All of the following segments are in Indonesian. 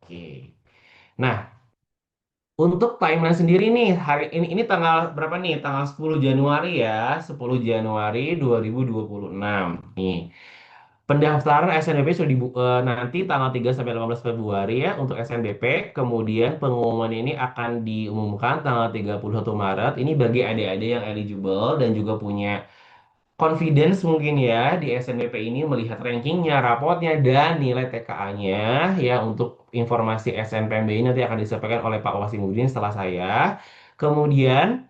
Oke. Nah, untuk timeline sendiri nih, hari ini tanggal berapa nih? Tanggal 10 Januari ya, 10 Januari 2026. Nih, pendaftaran SNBP sudah nanti tanggal 3 sampai 15 Februari ya untuk SNBP. Kemudian pengumuman ini akan diumumkan tanggal 31 Maret. Ini bagi adik-adik yang eligible dan juga punya confidence mungkin ya di SNBP ini melihat rankingnya, rapotnya, dan nilai TKA-nya ya untuk informasi SNPMB ini nanti akan disampaikan oleh Pak Wasimudin setelah saya. Kemudian,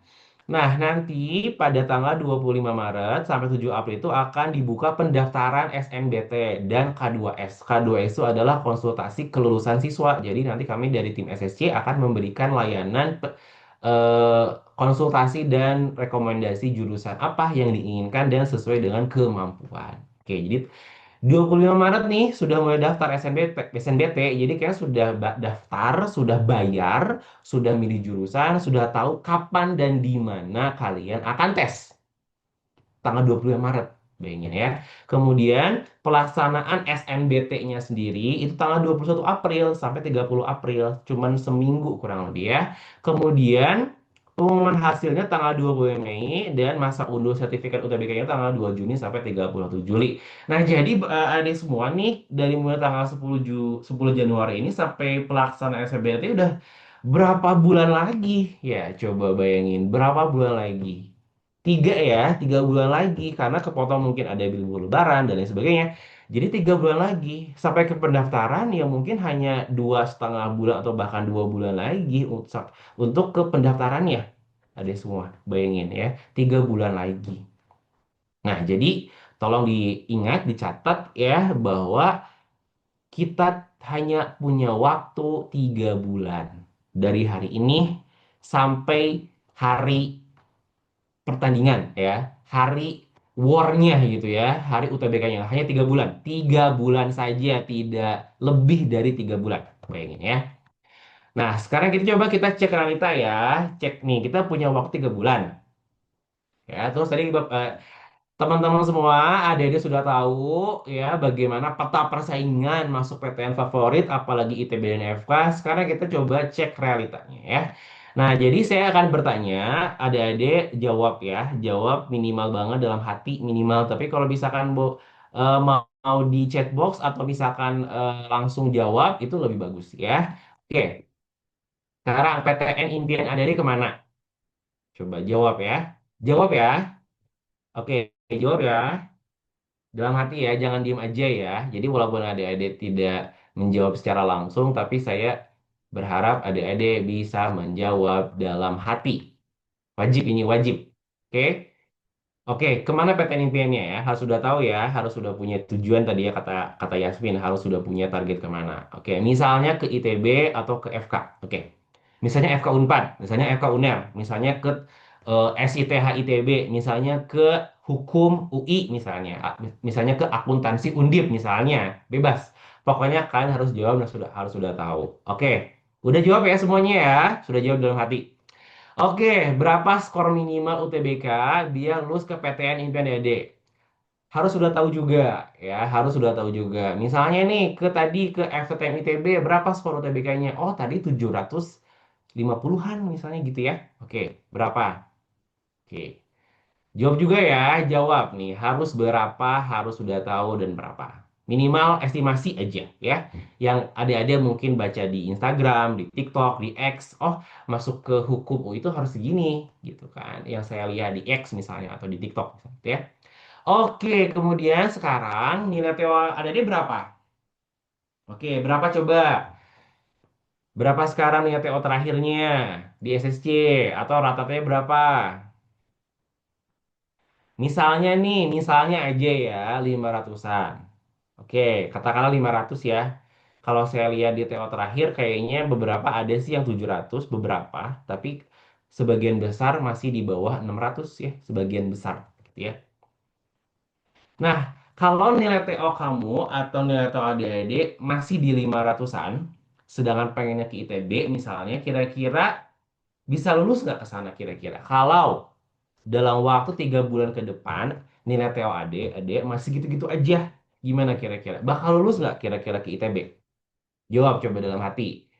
nah nanti pada tanggal 25 Maret sampai 7 April itu akan dibuka pendaftaran SNBT dan K2S. K2S itu adalah konsultasi kelulusan siswa. Jadi nanti kami dari tim SSC akan memberikan layanan eh, konsultasi dan rekomendasi jurusan apa yang diinginkan dan sesuai dengan kemampuan. Oke, jadi 25 Maret nih sudah mulai daftar SNBT, jadi kalian sudah daftar, sudah bayar, sudah milih jurusan, sudah tahu kapan dan di mana kalian akan tes. Tanggal 25 Maret, bayangin ya. Kemudian pelaksanaan SNBT-nya sendiri itu tanggal 21 April sampai 30 April, cuman seminggu kurang lebih ya. Kemudian pengumuman hasilnya tanggal 20 Mei dan masa unduh sertifikat UTBK-nya tanggal 2 Juni sampai 31 Juli. Nah, jadi adik semua nih dari mulai tanggal 10 Januari ini sampai pelaksanaan SNBT udah berapa bulan lagi? Ya, coba bayangin berapa bulan lagi. 3 bulan lagi karena kepotong mungkin ada libur lebaran dan lain sebagainya. Jadi 3 bulan lagi sampai ke pendaftaran yang mungkin hanya 2,5 bulan atau bahkan 2 bulan lagi untuk ke pendaftarannya. Ada semua, bayangin ya, 3 bulan lagi. Nah, jadi tolong diingat, dicatat ya bahwa kita hanya punya waktu 3 bulan dari hari ini sampai hari pertandingan ya, hari war-nya gitu ya, hari UTBK-nya hanya 3 bulan, 3 bulan saja, tidak lebih dari 3 bulan, bayangin ya. Nah, sekarang kita cek realita ya, cek nih kita punya waktu 3 bulan ya. Terus tadi teman-teman semua, adik-adik sudah tahu ya bagaimana peta persaingan masuk PTN favorit, apalagi ITB dan FK. Sekarang kita coba cek realitanya ya. Nah, jadi saya akan bertanya, adik-adik jawab ya, jawab minimal banget dalam hati minimal. Tapi kalau misalkan mau di chat box atau misalkan langsung jawab itu lebih bagus ya. Oke, sekarang PTN impian adik-adik kemana? Coba jawab ya, jawab ya. Oke, jawab ya. Dalam hati ya, jangan diem aja ya. Jadi walaupun adik-adik tidak menjawab secara langsung, tapi saya berharap adik-adik bisa menjawab dalam hati. Wajib ini, wajib. Oke? Oke, kemana PTN impiannya ya? Harus sudah tahu ya, harus sudah punya tujuan tadi ya kata kata Yasmin, harus sudah punya target kemana. Oke, misalnya ke ITB atau ke FK. Oke, misalnya FK Unpad, misalnya FK UNER, misalnya ke SITH ITB, misalnya ke Hukum UI misalnya, misalnya ke Akuntansi Undip misalnya, bebas. Pokoknya kalian harus jawab dan harus sudah tahu. Oke, udah jawab ya semuanya ya, sudah jawab dalam hati. Oke, berapa skor minimal UTBK biar lulus ke PTN Impian Dede? Harus sudah tahu juga ya, harus sudah tahu juga. Misalnya nih ke FTM ITB berapa skor UTBK-nya? Oh, tadi 750-an misalnya gitu ya. Oke, berapa? Oke. Jawab juga ya, jawab nih. Harus berapa, harus sudah tahu dan berapa. Minimal estimasi aja ya. Yang adik-adik mungkin baca di Instagram, di TikTok, di X. Oh, masuk ke hukum, oh itu harus segini gitu kan. Yang saya lihat di X misalnya atau di TikTok misalnya, gitu ya. Oke, kemudian sekarang nilai TO adik-adik berapa? Oke, berapa coba? Berapa sekarang nilai TO terakhirnya di SSC atau rata-ratanya berapa? Misalnya nih, misalnya aja ya 500-an. Oke, katakanlah 500 ya. Kalau saya lihat di TO terakhir kayaknya beberapa ada sih yang 700, beberapa, tapi sebagian besar masih di bawah 600 ya, sebagian besar gitu ya. Nah, kalau nilai TO kamu atau nilai TO adik-adik masih di 500-an, sedangkan pengennya ke ITB misalnya, kira-kira bisa lulus nggak ke sana kira-kira? Kalau dalam waktu 3 bulan ke depan nilai TO adik masih gitu-gitu aja, gimana kira-kira? Bakal lulus nggak kira-kira ke ITB? Jawab coba dalam hati.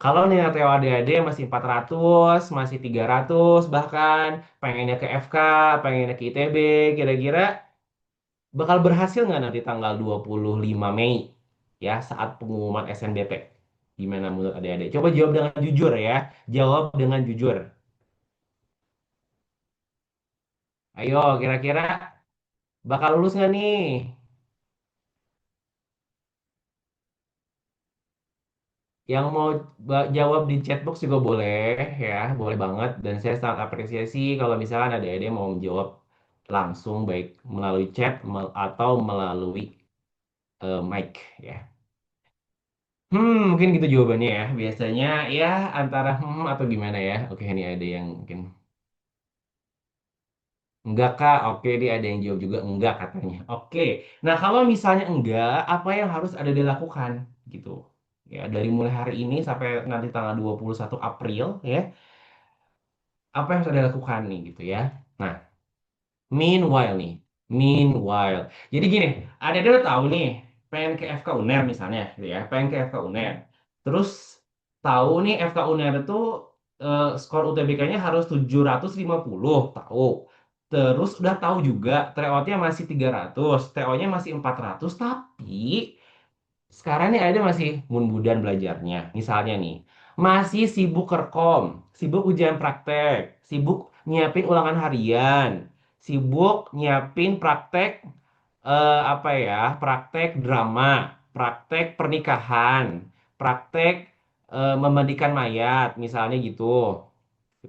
Kalau nilai TO adik-adik masih 400, masih 300 bahkan, pengennya ke FK, pengennya ke ITB, kira-kira bakal berhasil nggak nanti tanggal 25 Mei ya saat pengumuman SNBP? Gimana menurut adik-adik? Coba jawab dengan jujur ya. Jawab dengan jujur. Ayo, kira-kira bakal lulus nggak nih? Yang mau jawab di chatbox juga boleh ya, boleh banget. Dan saya sangat apresiasi kalau misalkan adik-adik mau menjawab langsung baik melalui chat atau melalui mic ya. Mungkin gitu jawabannya ya. Biasanya ya antara atau gimana ya. Oke, ini ada yang mungkin enggak Kak. Oke, dia ada yang jawab juga enggak katanya. Oke. Nah, kalau misalnya enggak, apa yang harus ada dilakukan gitu. Ya, dari mulai hari ini sampai nanti tanggal 21 April ya, apa yang harus ada dilakukan nih gitu ya. Nah, meanwhile nih, meanwhile. Jadi gini, ada udah tahu nih, pengen ke FK UNER misalnya, gitu ya, pengen ke FK UNER. Terus tahu nih FK UNER itu skor UTBK-nya harus 750, tahu. Terus udah tahu juga TOT-nya masih 300, TO-nya masih 400, tapi sekarang nih ada masih ngun-budan belajarnya. Misalnya nih, masih sibuk kerkom, sibuk ujian praktek, sibuk nyiapin ulangan harian, sibuk nyiapin praktek apa ya, praktek drama, praktek pernikahan, praktek memandikan mayat, misalnya gitu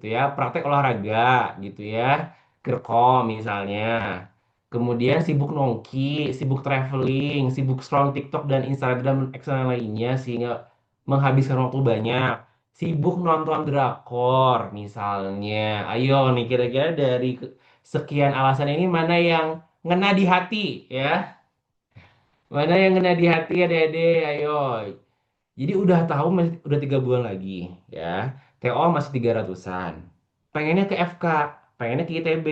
ya, praktek olahraga gitu ya, kerkom misalnya. Kemudian sibuk nongki, sibuk traveling, sibuk scroll TikTok dan Instagram dan eksternal lainnya sehingga menghabiskan waktu banyak. Sibuk nonton drakor misalnya. Ayo nih kira-kira dari sekian alasan ini mana yang ngena di hati ya? Mana yang ngena di hati adek-adek? Ayo. Jadi udah tahu udah 3 bulan lagi ya. TO masih 300-an. Pengennya ke FK, pengennya ke ITB.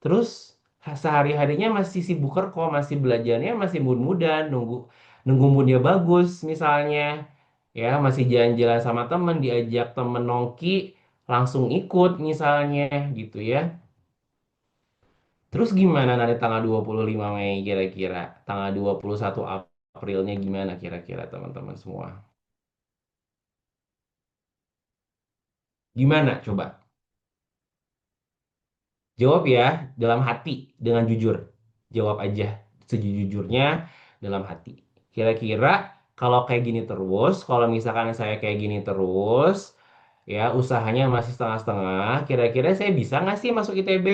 Terus sehari-harinya masih sibuk kok, masih belajarnya masih mood-moodan, nunggu nunggu moodnya bagus misalnya. Ya, masih jalan-jalan sama temen, diajak temen nongki, langsung ikut misalnya gitu ya. Terus gimana nanti tanggal 25 Mei kira-kira? Tanggal 21 Aprilnya gimana kira-kira teman-teman semua? Gimana coba? Jawab ya dalam hati dengan jujur. Jawab aja sejujurnya dalam hati. Kira-kira kalau kayak gini terus, kalau misalkan saya kayak gini terus, ya usahanya masih setengah-setengah, kira-kira saya bisa nggak sih masuk ITB?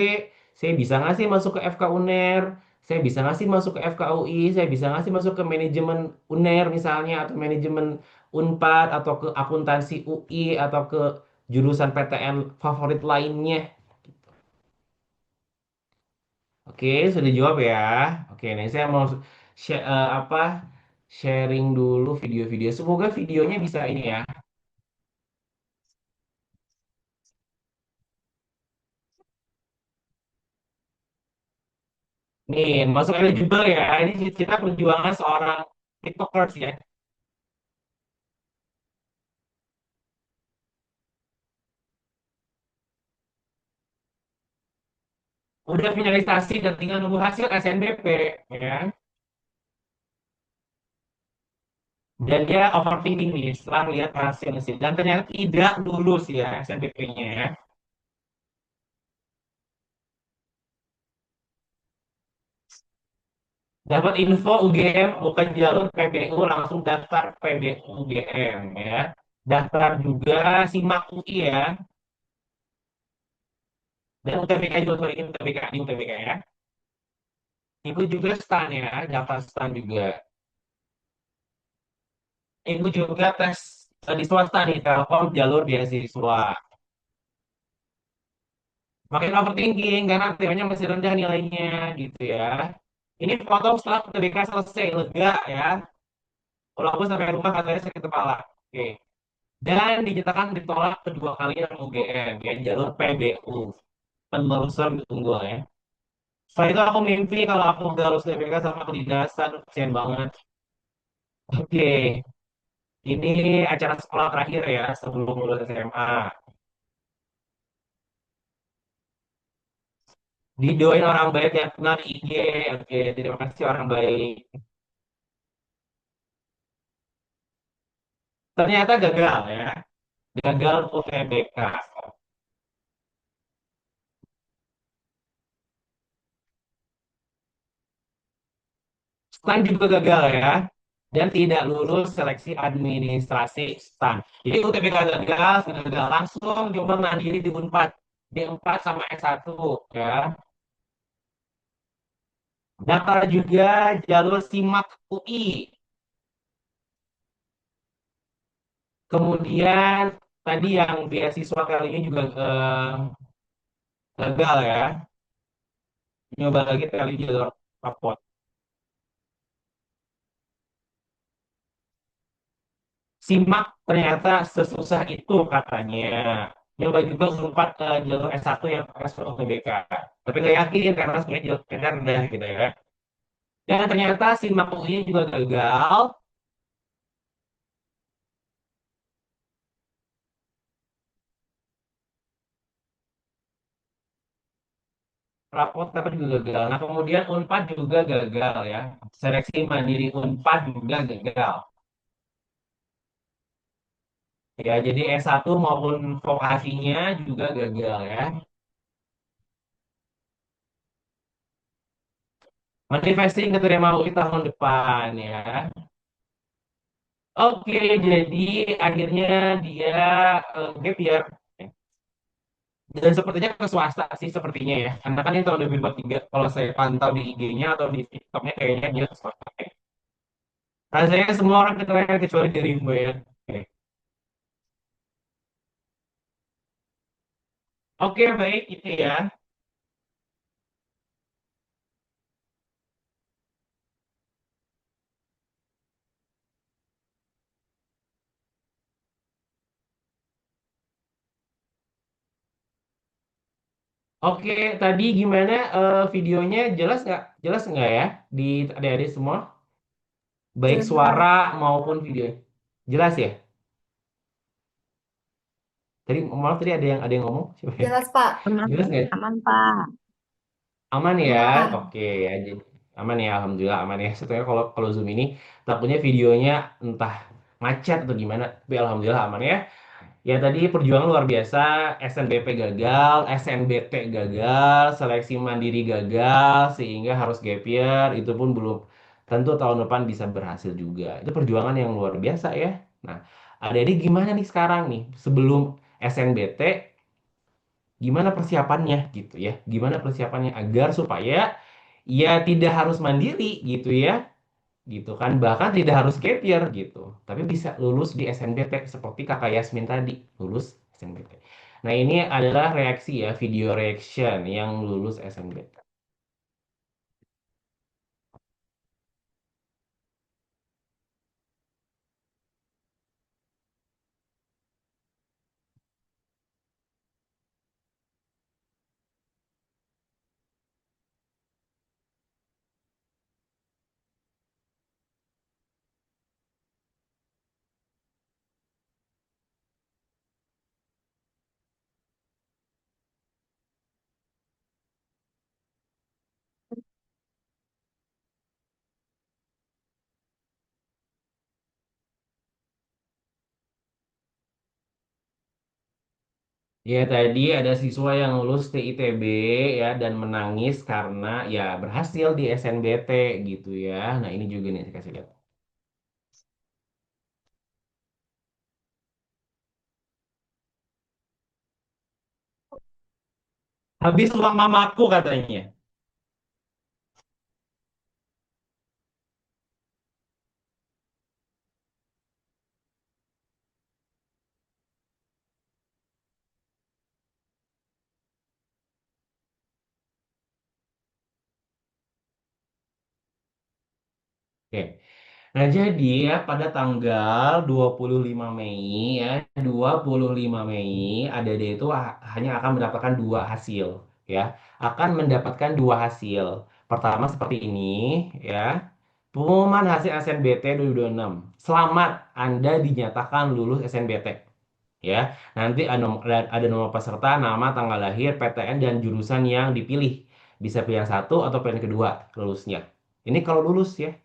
Saya bisa nggak sih masuk ke FK UNER? Saya bisa nggak sih masuk ke FK UI? Saya bisa nggak sih masuk ke manajemen UNER misalnya, atau manajemen Unpad, atau ke akuntansi UI, atau ke jurusan PTN favorit lainnya? Oke, sudah jawab ya. Oke, nih saya mau apa sharing dulu video-video. Semoga videonya bisa ini ya. Nih, masuk eligible ya. Ini cerita perjuangan seorang TikTokers ya. Udah finalisasi dan tinggal nunggu hasil SNBP ya. Dan dia overthinking nih setelah lihat hasilnya sih. Dan ternyata tidak lulus ya SNBP-nya ya. Dapat info UGM bukan jalur PBU, langsung daftar PBU UGM ya. Daftar juga simak UI ya. Dan UTBK juga, sorry, ini UTBK, di UTBK ya. Itu juga STAN ya, daftar STAN juga. Itu juga tes di swasta nih, Telkom jalur beasiswa. Makin overthinking karena TO-nya masih rendah nilainya gitu ya. Ini foto setelah UTBK selesai, lega ya. Walaupun sampai rumah katanya sakit kepala. Oke. Dan dinyatakan ditolak kedua kalinya oleh UGM ya, jalur PBU. Penelusuran ditunggu ya. Setelah itu aku mimpi kalau aku udah lulus UTBK sama kedinasan, kesian banget. Oke. Ini acara sekolah terakhir ya sebelum lulus SMA. Didoain orang baik yang kenal di IG. Oke, terima kasih orang baik. Ternyata gagal ya. Gagal UTBK. STAN juga gagal ya. Dan tidak lulus seleksi administrasi STAN. Jadi UTBK gagal, gagal langsung coba mandiri di Unpad. D4 sama S1 ya. Daftar juga jalur SIMAK UI. Kemudian tadi yang beasiswa kali ini juga gagal ya. Nyoba lagi kali jalur rapot. SIMAK ternyata sesusah itu katanya. Nyoba juga Unpad jalur S1 yang pakai surat UTBK. Tapi nggak yakin karena sebenarnya jalur UTBK rendah gitu ya. Dan ternyata SIMAK UI juga gagal. Rapot tapi juga gagal. Nah kemudian Unpad juga gagal ya. Seleksi mandiri Unpad juga gagal. Ya, jadi S1 maupun vokasinya juga gagal ya. Manifesting keterima UI tahun depan ya. Oke, jadi akhirnya dia gap year. Dan sepertinya ke swasta sih sepertinya ya. Karena kan ini tahun 2023, kalau saya pantau di IG-nya atau di TikTok-nya kayaknya dia ke swasta. Rasanya semua orang keterima kecuali dirimu ya. Oke, Oke, baik itu ya. Oke, tadi gimana videonya jelas nggak? Jelas nggak ya di adik-adik semua? Baik Jelas, suara maupun video. Jelas ya? Tadi maaf tadi ada yang ngomong siapa ya? jelas Pak. Aman, Jelas nggak? aman Pak. Aman ya? Aman. Oke ya. Aman ya, alhamdulillah aman ya. Sebenarnya kalau kalau Zoom ini takutnya videonya entah macet atau gimana, tapi alhamdulillah aman ya. Ya tadi perjuangan luar biasa, SNBP gagal, SNBT gagal, seleksi mandiri gagal, sehingga harus gap year, itu pun belum tentu tahun depan bisa berhasil juga. Itu perjuangan yang luar biasa ya. Nah, adik-adik gimana nih sekarang nih, sebelum SNBT, gimana persiapannya gitu ya? Gimana persiapannya agar supaya ya tidak harus mandiri gitu ya, gitu kan? Bahkan tidak harus gap year gitu, tapi bisa lulus di SNBT seperti kakak Yasmin tadi lulus SNBT. Nah ini adalah reaksi ya, video reaction yang lulus SNBT. Ya tadi ada siswa yang lulus TITB ya dan menangis karena ya berhasil di SNBT gitu ya. Nah ini juga nih saya kasih lihat. Habis uang mamaku katanya. Oke. Nah, jadi ya pada tanggal 25 Mei ya, 25 Mei adik-adik itu hanya akan mendapatkan dua hasil ya. Akan mendapatkan dua hasil. Pertama seperti ini ya. Pengumuman hasil SNBT 2026. Selamat, Anda dinyatakan lulus SNBT. Ya, nanti ada nomor peserta, nama, tanggal lahir, PTN, dan jurusan yang dipilih. Bisa pilihan satu atau pilihan kedua lulusnya. Ini kalau lulus ya.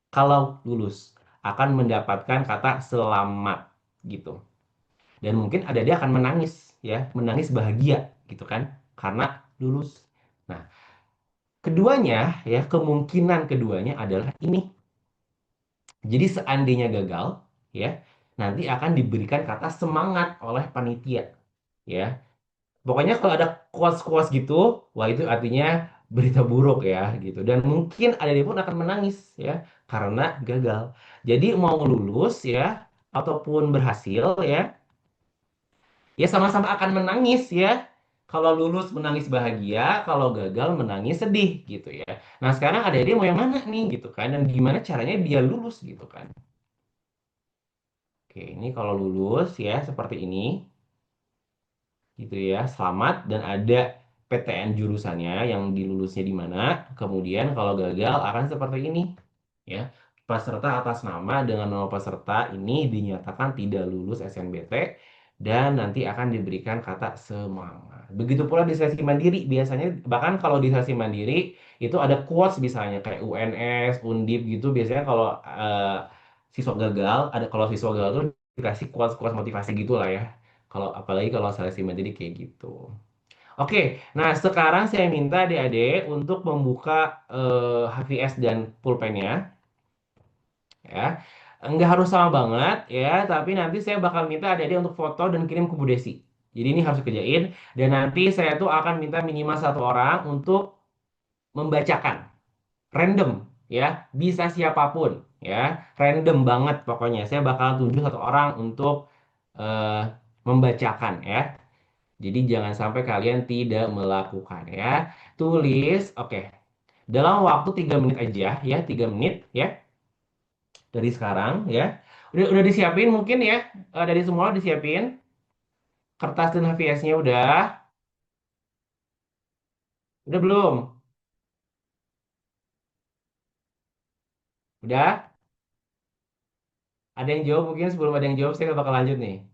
Kalau lulus akan mendapatkan kata selamat gitu. Dan mungkin ada dia akan menangis ya, menangis bahagia gitu kan karena lulus. Nah, keduanya ya, kemungkinan keduanya adalah ini. Jadi seandainya gagal ya, nanti akan diberikan kata semangat oleh panitia ya. Pokoknya kalau ada kuas-kuas gitu, wah itu artinya berita buruk ya gitu. Dan mungkin ada dia pun akan menangis ya karena gagal. Jadi mau lulus ya ataupun berhasil ya, ya sama-sama akan menangis ya. Kalau lulus menangis bahagia, kalau gagal menangis sedih gitu ya. Nah sekarang ada dia mau yang mana nih gitu kan, dan gimana caranya dia lulus gitu kan. Oke, ini kalau lulus ya seperti ini gitu ya. Selamat dan ada PTN jurusannya yang dilulusnya di mana. Kemudian kalau gagal akan seperti ini ya. Peserta atas nama dengan nama peserta ini dinyatakan tidak lulus SNBT dan nanti akan diberikan kata semangat. Begitu pula di sesi mandiri biasanya, bahkan kalau di sesi mandiri itu ada quotes misalnya kayak UNS, Undip gitu, biasanya kalau siswa gagal, ada kalau siswa gagal tuh dikasih quotes-quotes motivasi gitu lah ya. Kalau apalagi kalau seleksi mandiri kayak gitu. Oke, nah sekarang saya minta adik-adik untuk membuka HVS dan pulpennya ya. Nggak harus sama banget ya, tapi nanti saya bakal minta adik-adik untuk foto dan kirim ke Bu Desi. Jadi ini harus dikerjain dan nanti saya tuh akan minta minimal satu orang untuk membacakan random ya, bisa siapapun ya, random banget pokoknya. Saya bakal tunjuk satu orang untuk eh, membacakan ya. Jadi jangan sampai kalian tidak melakukan ya. Tulis, oke. Dalam waktu 3 menit aja ya, 3 menit ya dari sekarang ya. Udah disiapin mungkin ya, dari semua disiapin. Kertas dan HVS-nya udah belum? Udah? Ada yang jawab mungkin sebelum ada yang jawab saya bakal lanjut nih.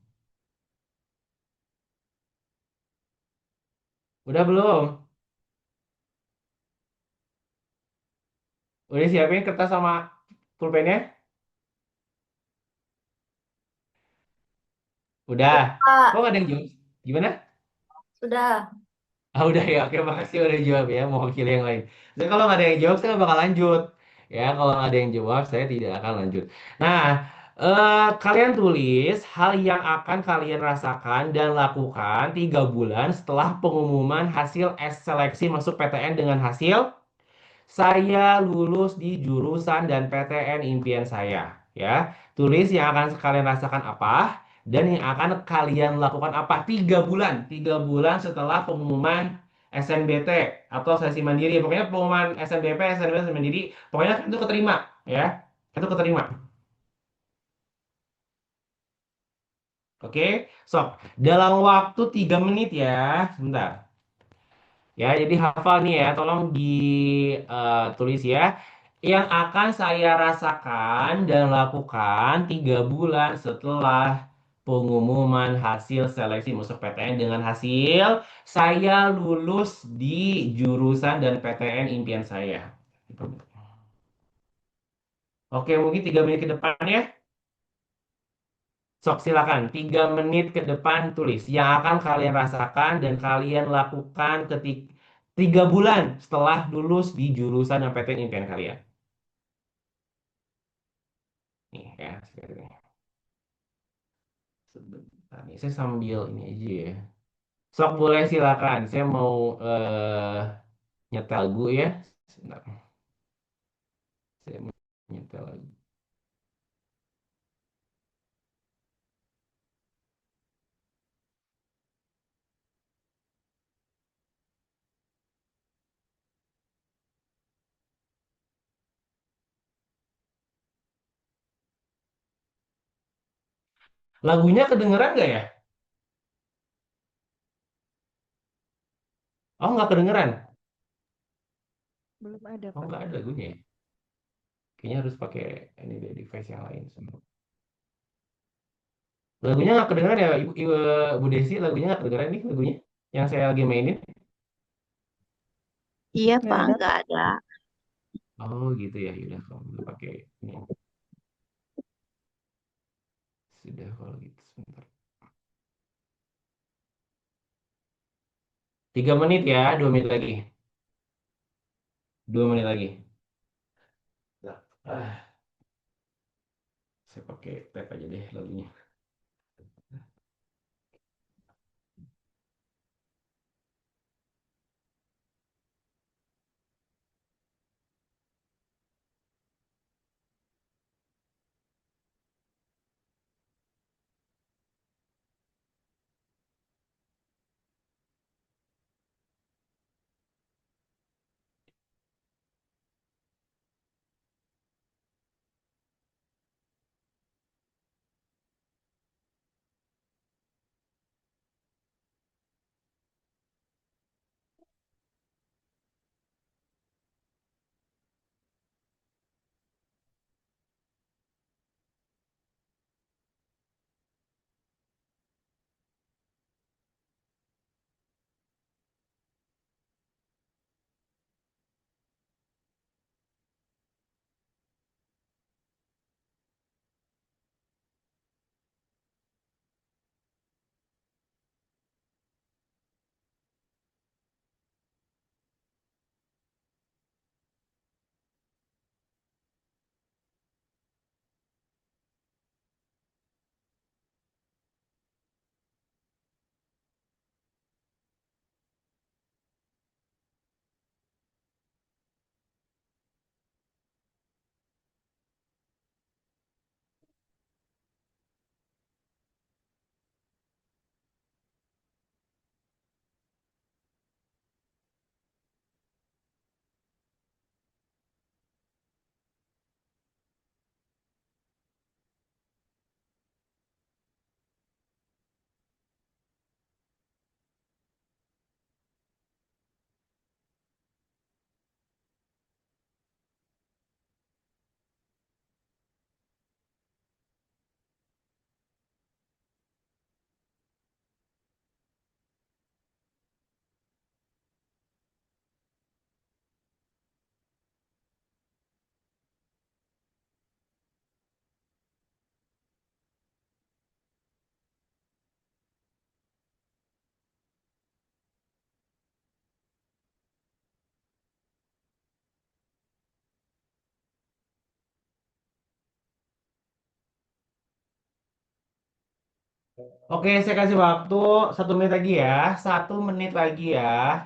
Udah belum? Udah siapin kertas sama pulpennya? Udah. Kok Pak, nggak ada yang jawab? Gimana? sudah. Ah udah ya, oke makasih udah jawab ya, mau wakil yang lain. Jadi kalau nggak ada yang jawab, saya nggak bakal lanjut. Ya, kalau nggak ada yang jawab, saya tidak akan lanjut. Nah, kalian tulis hal yang akan kalian rasakan dan lakukan 3 bulan setelah pengumuman hasil seleksi masuk PTN dengan hasil saya lulus di jurusan dan PTN impian saya. Ya, tulis yang akan kalian rasakan apa dan yang akan kalian lakukan apa 3 bulan. 3 bulan setelah pengumuman SNBT atau sesi mandiri. Pokoknya pengumuman SNBP, SNBT, sesi mandiri. Pokoknya itu keterima, ya. Itu keterima. Oke, sok. Dalam waktu 3 menit ya. Sebentar. Ya, jadi hafal nih ya, tolong ditulis ya. Yang akan saya rasakan dan lakukan 3 bulan setelah pengumuman hasil seleksi masuk PTN dengan hasil saya lulus di jurusan dan PTN impian saya. Oke, mungkin 3 menit ke depan ya. Sok silakan, 3 menit ke depan tulis yang akan kalian rasakan dan kalian lakukan ketika 3 bulan setelah lulus di jurusan dan PTN impian kalian. Nih ya, sekali nih. Sebentar nih, saya sambil ini aja ya. Sok boleh silakan, saya mau nyetel lagu ya. Sebentar, saya mau nyetel lagu. Lagunya kedengeran nggak ya? Oh nggak kedengeran. Belum ada, Oh Pak. nggak ada lagunya ya? Kayaknya harus pakai ini deh, device yang lain semua. Lagunya nggak kedengeran ya, Bu Desi, lagunya nggak kedengeran nih lagunya yang saya lagi mainin. Iya Nggak Pak, ada. nggak ada. Oh gitu ya, yaudah kalau nggak pakai ini. Sudah kalau gitu sebentar. 3 menit ya, 2 menit lagi. 2 menit lagi. Nah, saya pakai tab aja deh lagunya. Oke, saya kasih waktu 1 menit lagi ya. 1 menit lagi ya.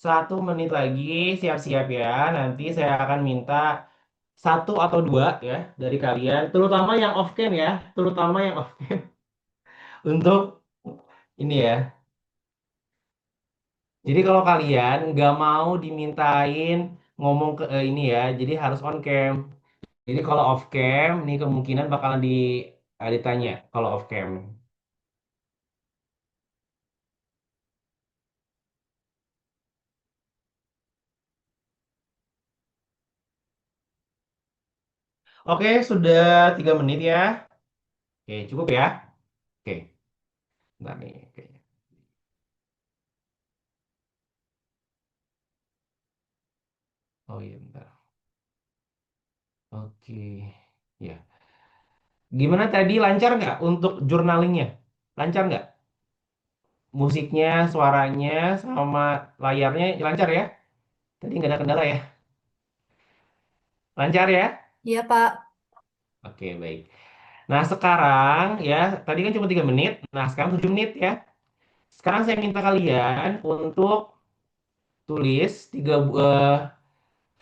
1 menit lagi, siap-siap ya. Nanti saya akan minta satu atau dua ya dari kalian, terutama yang off cam ya, terutama yang off cam untuk ini ya. Jadi kalau kalian nggak mau dimintain ngomong ke ini ya, jadi harus on cam. Jadi kalau off cam, ini kemungkinan bakalan ditanya kalau off cam. Oke, sudah 3 menit ya. Oke, cukup ya. Oke, bentar nih. Oke. Oh iya, bentar. Oke, ya. Gimana tadi lancar nggak untuk jurnalingnya? Lancar nggak? Musiknya, suaranya, sama layarnya lancar ya? Tadi nggak ada kendala ya? Lancar ya? Iya, Pak. Oke, baik. Nah, sekarang ya, tadi kan cuma 3 menit. Nah, sekarang 7 menit ya. Sekarang saya minta kalian untuk tulis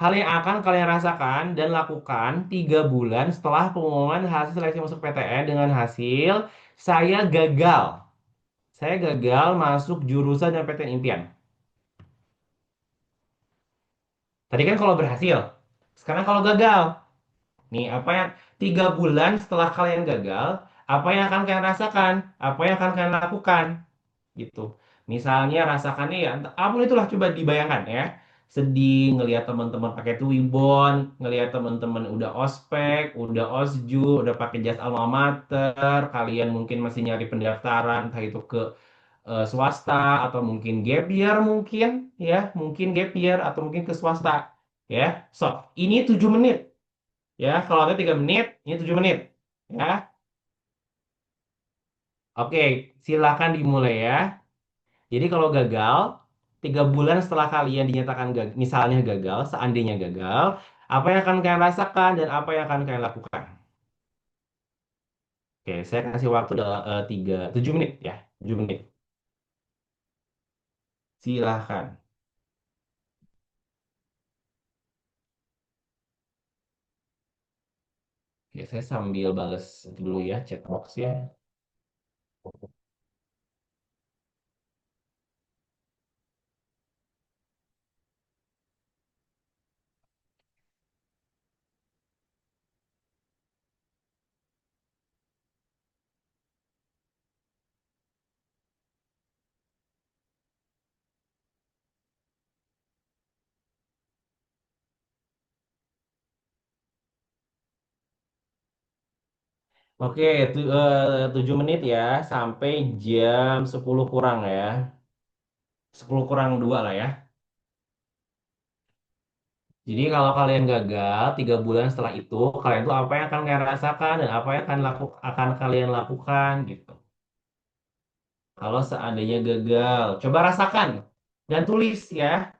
hal yang akan kalian rasakan dan lakukan 3 bulan setelah pengumuman hasil seleksi masuk PTN dengan hasil saya gagal. Saya gagal masuk jurusan yang PTN impian. Tadi kan kalau berhasil. Sekarang kalau gagal. Nih, apa yang 3 bulan setelah kalian gagal, apa yang akan kalian rasakan? Apa yang akan kalian lakukan? Gitu. Misalnya rasakannya ya, apapun itulah coba dibayangkan ya. sedih ngelihat teman-teman pakai Twibbon, ngelihat teman-teman udah ospek, udah osju, udah pakai jas alma mater, kalian mungkin masih nyari pendaftaran, entah itu ke swasta atau mungkin gap year mungkin ya, mungkin gap year atau mungkin ke swasta ya. So, ini 7 menit ya. Kalau ada 3 menit, ini 7 menit ya. Oke, silakan dimulai ya. Jadi kalau gagal, 3 bulan setelah kalian dinyatakan misalnya gagal, seandainya gagal, apa yang akan kalian rasakan dan apa yang akan kalian lakukan? Oke, saya kasih waktu dalam 7 menit ya, 7 menit. Silahkan. Oke, saya sambil bales dulu ya chatbox ya. Oke, 7 menit ya, sampai jam 10 kurang ya. 10 kurang 2 lah ya. Jadi kalau kalian gagal 3 bulan setelah itu, kalian tuh apa yang akan kalian rasakan dan apa yang akan kalian lakukan gitu. Kalau seandainya gagal, coba rasakan dan tulis ya,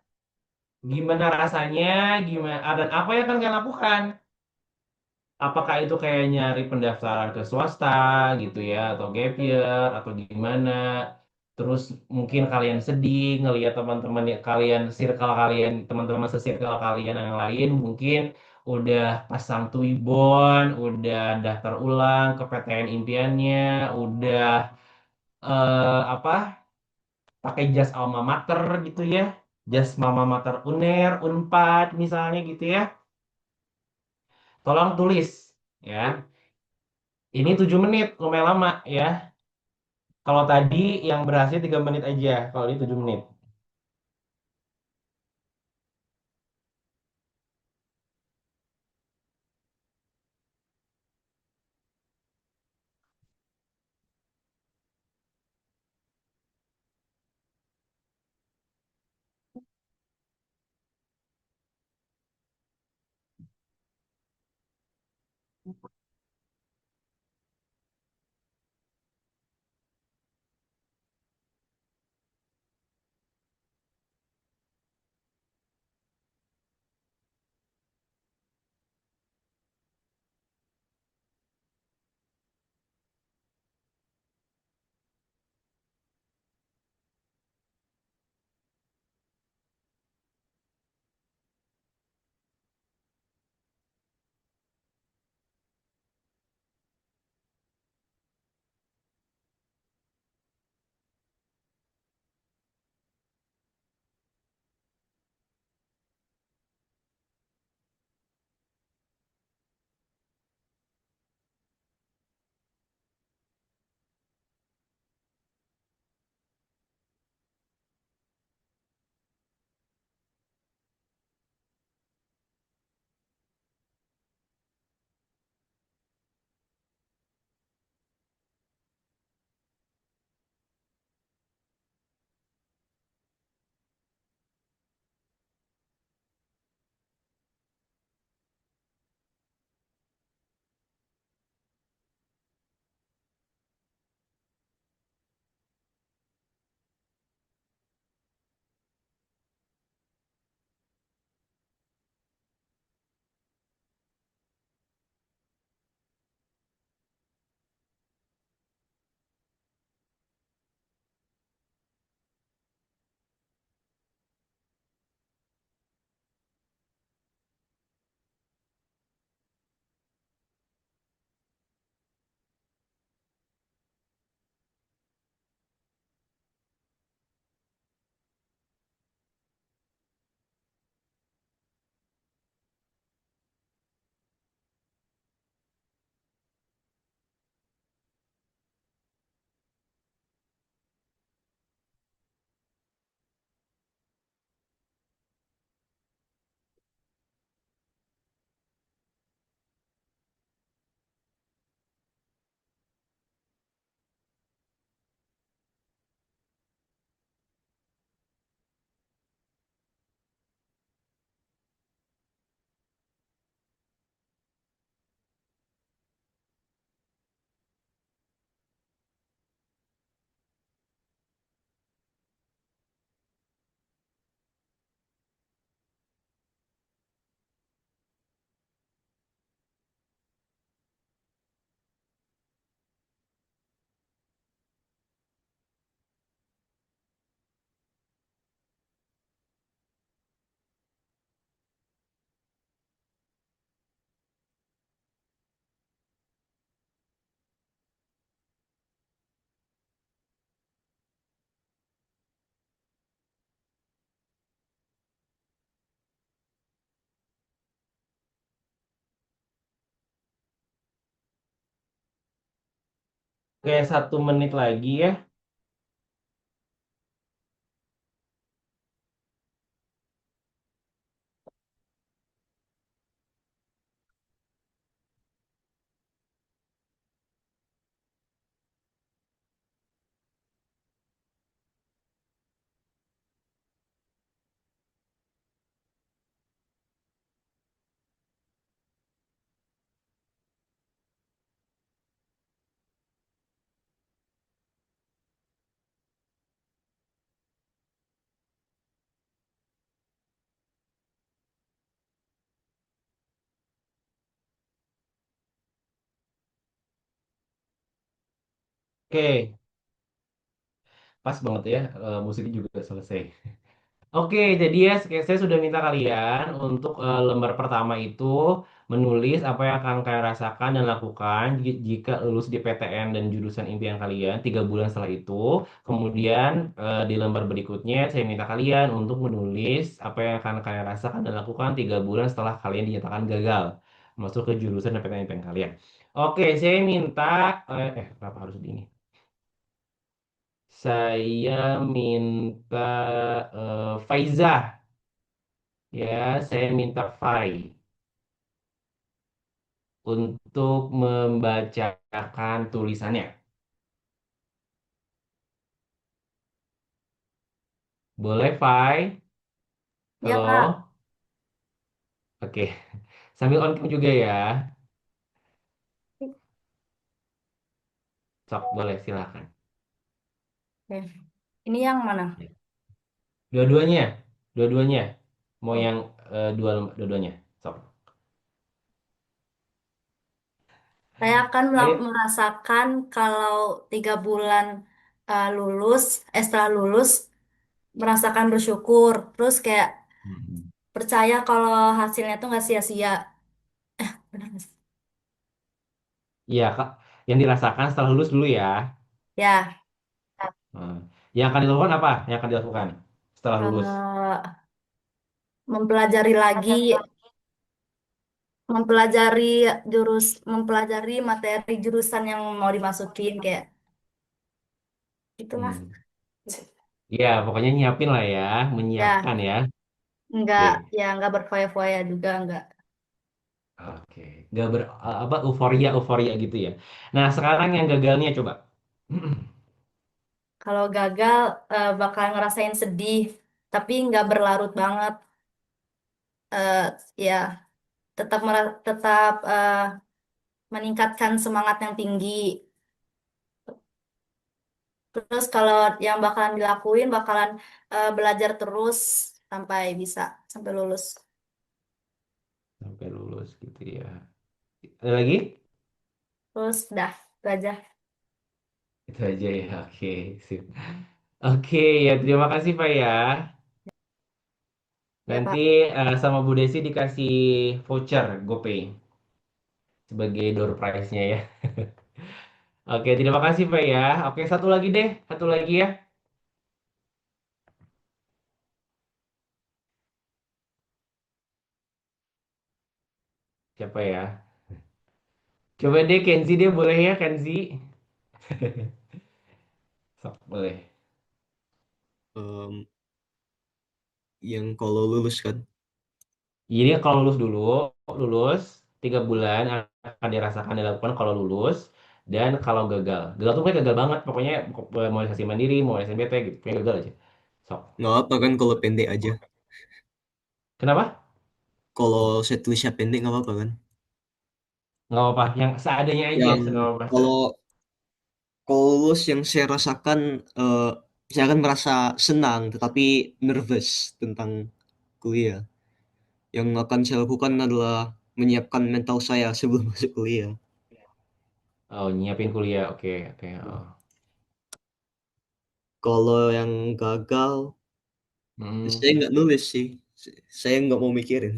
gimana rasanya, gimana dan apa yang akan kalian lakukan. Apakah itu kayak nyari pendaftaran ke swasta gitu ya, atau gap year, atau gimana. Terus mungkin kalian sedih ngelihat teman-teman kalian, circle kalian, teman-teman se-circle kalian yang lain mungkin udah pasang tuibon, udah daftar ulang ke PTN impiannya, udah apa pakai jas alma mater gitu ya, jas mama mater UNER, Unpad misalnya gitu ya. Tolong tulis ya. Ini 7 menit, lumayan lama ya. Kalau tadi yang berhasil 3 menit aja, kalau ini 7 menit. Oke, 1 menit lagi ya. Oke, pas banget ya. Musiknya juga selesai. Oke, jadi ya saya sudah minta kalian untuk lembar pertama itu menulis apa yang akan kalian rasakan dan lakukan jika lulus di PTN dan jurusan impian kalian 3 bulan setelah itu. Kemudian di lembar berikutnya saya minta kalian untuk menulis apa yang akan kalian rasakan dan lakukan 3 bulan setelah kalian dinyatakan gagal masuk ke jurusan dan PTN impian kalian. Oke, saya minta kenapa harus di ini? Saya minta Faizah. Ya, saya minta Fai untuk membacakan tulisannya. Boleh, Fai? Ya, Kak. Halo? Oke. Sambil on cam juga ya. Sok, boleh, silakan. Oke. Ini yang mana? Ya. Dua-duanya. Dua-duanya. Mau Oh, yang dua-duanya. Sok. saya akan Ayo. merasakan kalau 3 bulan lulus, setelah lulus, merasakan bersyukur. Terus kayak Hmm. percaya kalau hasilnya tuh nggak sia-sia. Benar nggak sih? Iya, Kak. Yang dirasakan setelah lulus dulu ya. Ya, Hmm. Yang akan dilakukan apa? Yang akan dilakukan setelah lulus. eh, mempelajari lagi, mempelajari materi jurusan yang mau dimasukin kayak itulah. Hmm. Iya, pokoknya nyiapin lah ya. Menyiapkan Ya, ya. nggak Oke. ya nggak berfoya-foya juga nggak. Oke, nggak apa euforia euforia gitu ya. Nah sekarang yang gagalnya coba. Kalau gagal bakal ngerasain sedih, tapi nggak berlarut banget. Eh, ya, tetap meningkatkan semangat yang tinggi. Terus kalau yang bakalan dilakuin bakalan belajar terus sampai bisa sampai lulus. Sampai lulus gitu ya. Ada lagi? Terus dah itu aja Itu aja ya. Oke, sip. Oke ya terima kasih Pak ya. ya Nanti Kak. sama Bu Desi dikasih voucher GoPay sebagai door prize-nya ya. Oke terima kasih Pak ya. Oke satu lagi deh, satu lagi ya. Siapa ya? Coba deh Kenzi deh boleh ya Kenzi. Sok boleh. Em, yang kalau lulus kan. Jadi kalau lulus dulu, lulus 3 bulan akan dirasakan dilakukan kalau lulus dan kalau gagal. Gagal tuh pokoknya gagal banget, pokoknya mau seleksi mandiri, mau SNBT gitu, pokoknya gagal aja. Sok. Nggak apa kan kalau pendek aja. Kenapa? Kalau saya tulisnya pendek nggak apa kan. Nggak apa-apa, yang seadanya aja, Yang nggak apa-apa. kalau kalau lulus yang saya rasakan, eh, saya akan merasa senang tetapi nervous tentang kuliah. Yang akan saya lakukan adalah menyiapkan mental saya sebelum masuk kuliah. Oh, nyiapin kuliah, oke, oke. Oh. Kalau yang gagal, Hmm. saya nggak nulis sih. Saya nggak mau mikirin.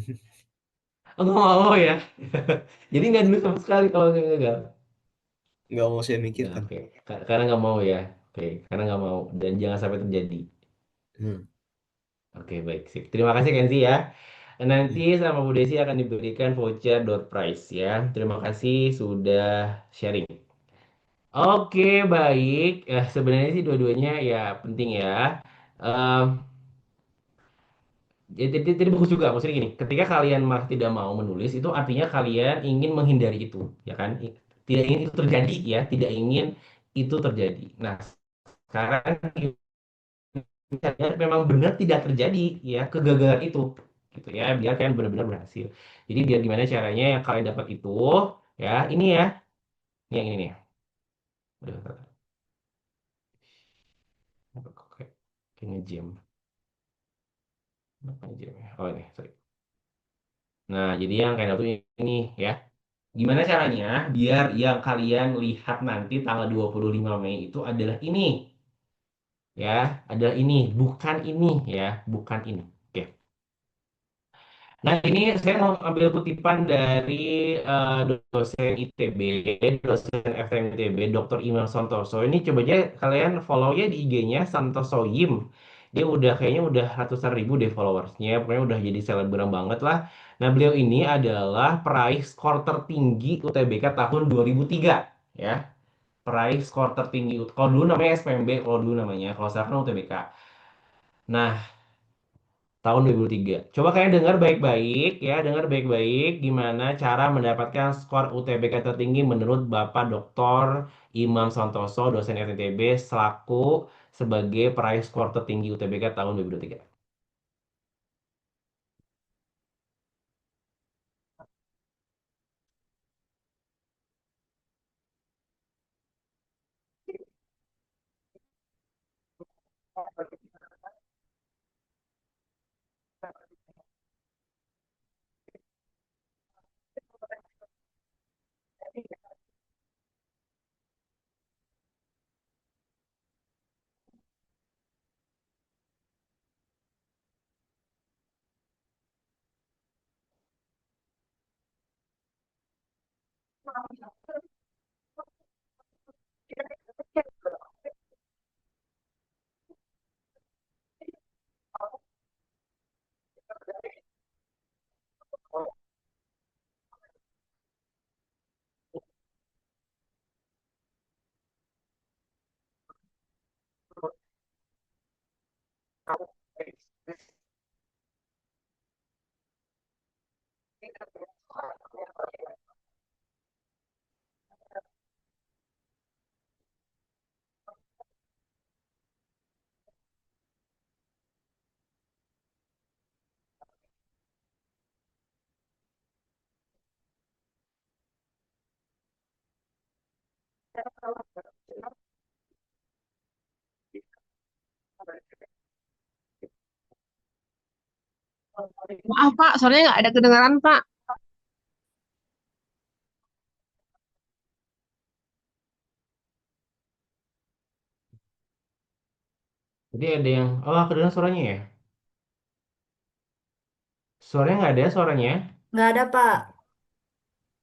Oh, nggak mau ya. Jadi nggak dulu sama sekali kalau gagal. Nggak mau saya Ya, mikirkan. oke. Karena nggak mau ya. Oke, karena nggak mau dan jangan sampai terjadi. Hmm. Oke, baik sip. Terima kasih Kenzi ya. Nanti Hmm. sama Bu Desi akan diberikan voucher door prize ya. Terima kasih sudah sharing. Oke, baik. Sebenarnya sih dua-duanya ya penting ya. Em, jadi bagus juga. Maksudnya gini, ketika kalian malah tidak mau menulis, itu artinya kalian ingin menghindari itu, ya kan? Tidak ingin itu terjadi ya, tidak ingin itu terjadi. Nah, sekarang misalnya memang benar tidak terjadi ya kegagalan itu, gitu ya. Biar kalian benar-benar berhasil. Jadi biar gimana caranya yang kalian dapat itu, ya ini ya, yang ini nih. Udah, kayak ngejam. Apa ngejam ya? Oh ini, sorry. Nah, jadi yang kalian dapat ini ya. Gimana caranya biar yang kalian lihat nanti tanggal 25 Mei itu adalah ini ya, adalah ini, bukan ini ya, bukan ini. Oke. Nah, ini saya mau ambil kutipan dari dosen ITB, dosen FTM ITB, Dr. Imam Santoso. Ini coba aja kalian follow ya di IG-nya Santoso Yim. Dia udah kayaknya udah ratusan ribu deh followersnya, pokoknya udah jadi selebgram banget lah. Nah, beliau ini adalah peraih skor tertinggi UTBK tahun 2003 ya. Peraih skor tertinggi. Kalau dulu namanya SPMB, kalau dulu namanya, kalau sekarang kan UTBK. Nah, tahun 2003. Coba kalian dengar baik-baik ya, dengar baik-baik gimana cara mendapatkan skor UTBK tertinggi menurut Bapak Dr. Imam Santoso, dosen FITB, selaku sebagai peraih skor tertinggi UTBK tahun 2023. Maaf Pak, soalnya nggak ada kedengaran Pak. Jadi ada yang, oh kedengar suaranya ya? Suaranya nggak ada suaranya. Nggak ada, Pak.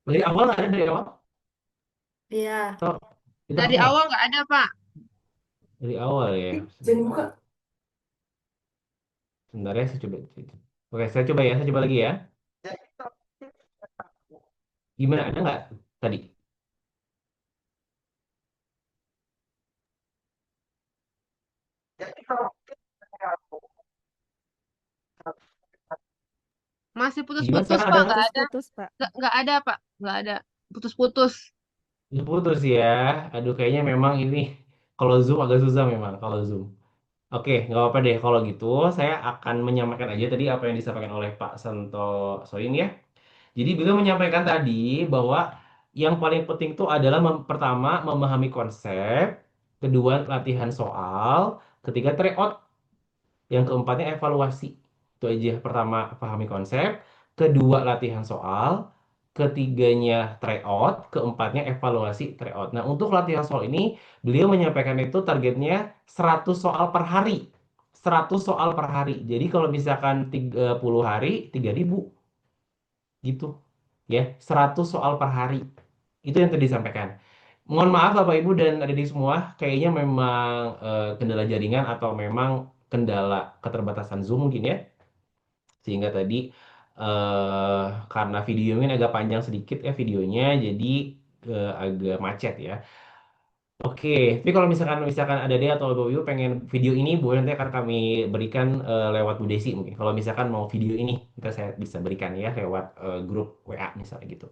Dari awal nggak ada dari awal? Iya. Atau kita Dari semua? awal nggak ada Pak. Dari awal ya. Jangan buka. Sebentar ya, saya coba. Oke, saya coba ya, saya coba lagi ya. Gimana, ada nggak tadi? Masih Gimana putus-putus sekarang ada Pak, nggak? nggak ada. Putus-putus, Pak. Nggak ada Pak, nggak ada. Putus-putus. Putus ya. Aduh, kayaknya memang ini kalau Zoom agak susah memang kalau Zoom. Oke, nggak apa-apa deh kalau gitu. Saya akan menyampaikan aja tadi apa yang disampaikan oleh Pak Santo Soin ya. Jadi beliau menyampaikan tadi bahwa yang paling penting itu adalah pertama memahami konsep, kedua latihan soal, ketiga tryout, yang keempatnya evaluasi. Itu aja. Pertama pahami konsep, kedua latihan soal, ketiganya tryout, keempatnya evaluasi tryout. Nah, untuk latihan soal ini beliau menyampaikan itu targetnya 100 soal per hari. 100 soal per hari. Jadi kalau misalkan 30 hari 3.000 gitu. Ya, 100 soal per hari. Itu yang tadi disampaikan. Mohon maaf Bapak Ibu dan adik-adik semua, kayaknya memang kendala jaringan atau memang kendala keterbatasan Zoom mungkin ya. Sehingga tadi karena video ini agak panjang sedikit ya videonya, jadi agak macet ya. Oke, tapi kalau misalkan misalkan ada dia atau Ibu Ibu pengen video ini, boleh nanti akan kami berikan lewat Bu Desi mungkin. Kalau misalkan mau video ini, kita saya bisa berikan ya lewat grup WA misalnya gitu.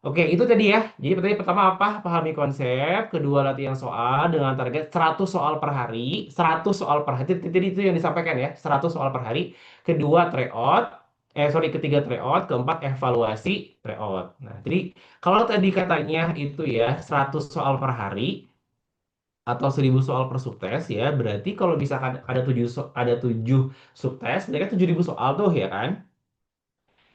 Oke, itu tadi ya. Jadi tadi pertama apa? Pahami konsep. Kedua, latihan soal dengan target 100 soal per hari. 100 soal per hari. Jadi itu yang disampaikan ya. 100 soal per hari. Kedua, tryout. Ketiga tryout. Keempat, evaluasi tryout. Nah, jadi kalau tadi katanya itu ya 100 soal per hari atau 1000 soal per subtes ya. Berarti kalau misalkan ada 7 subtes, berarti kan 7000 soal tuh ya kan?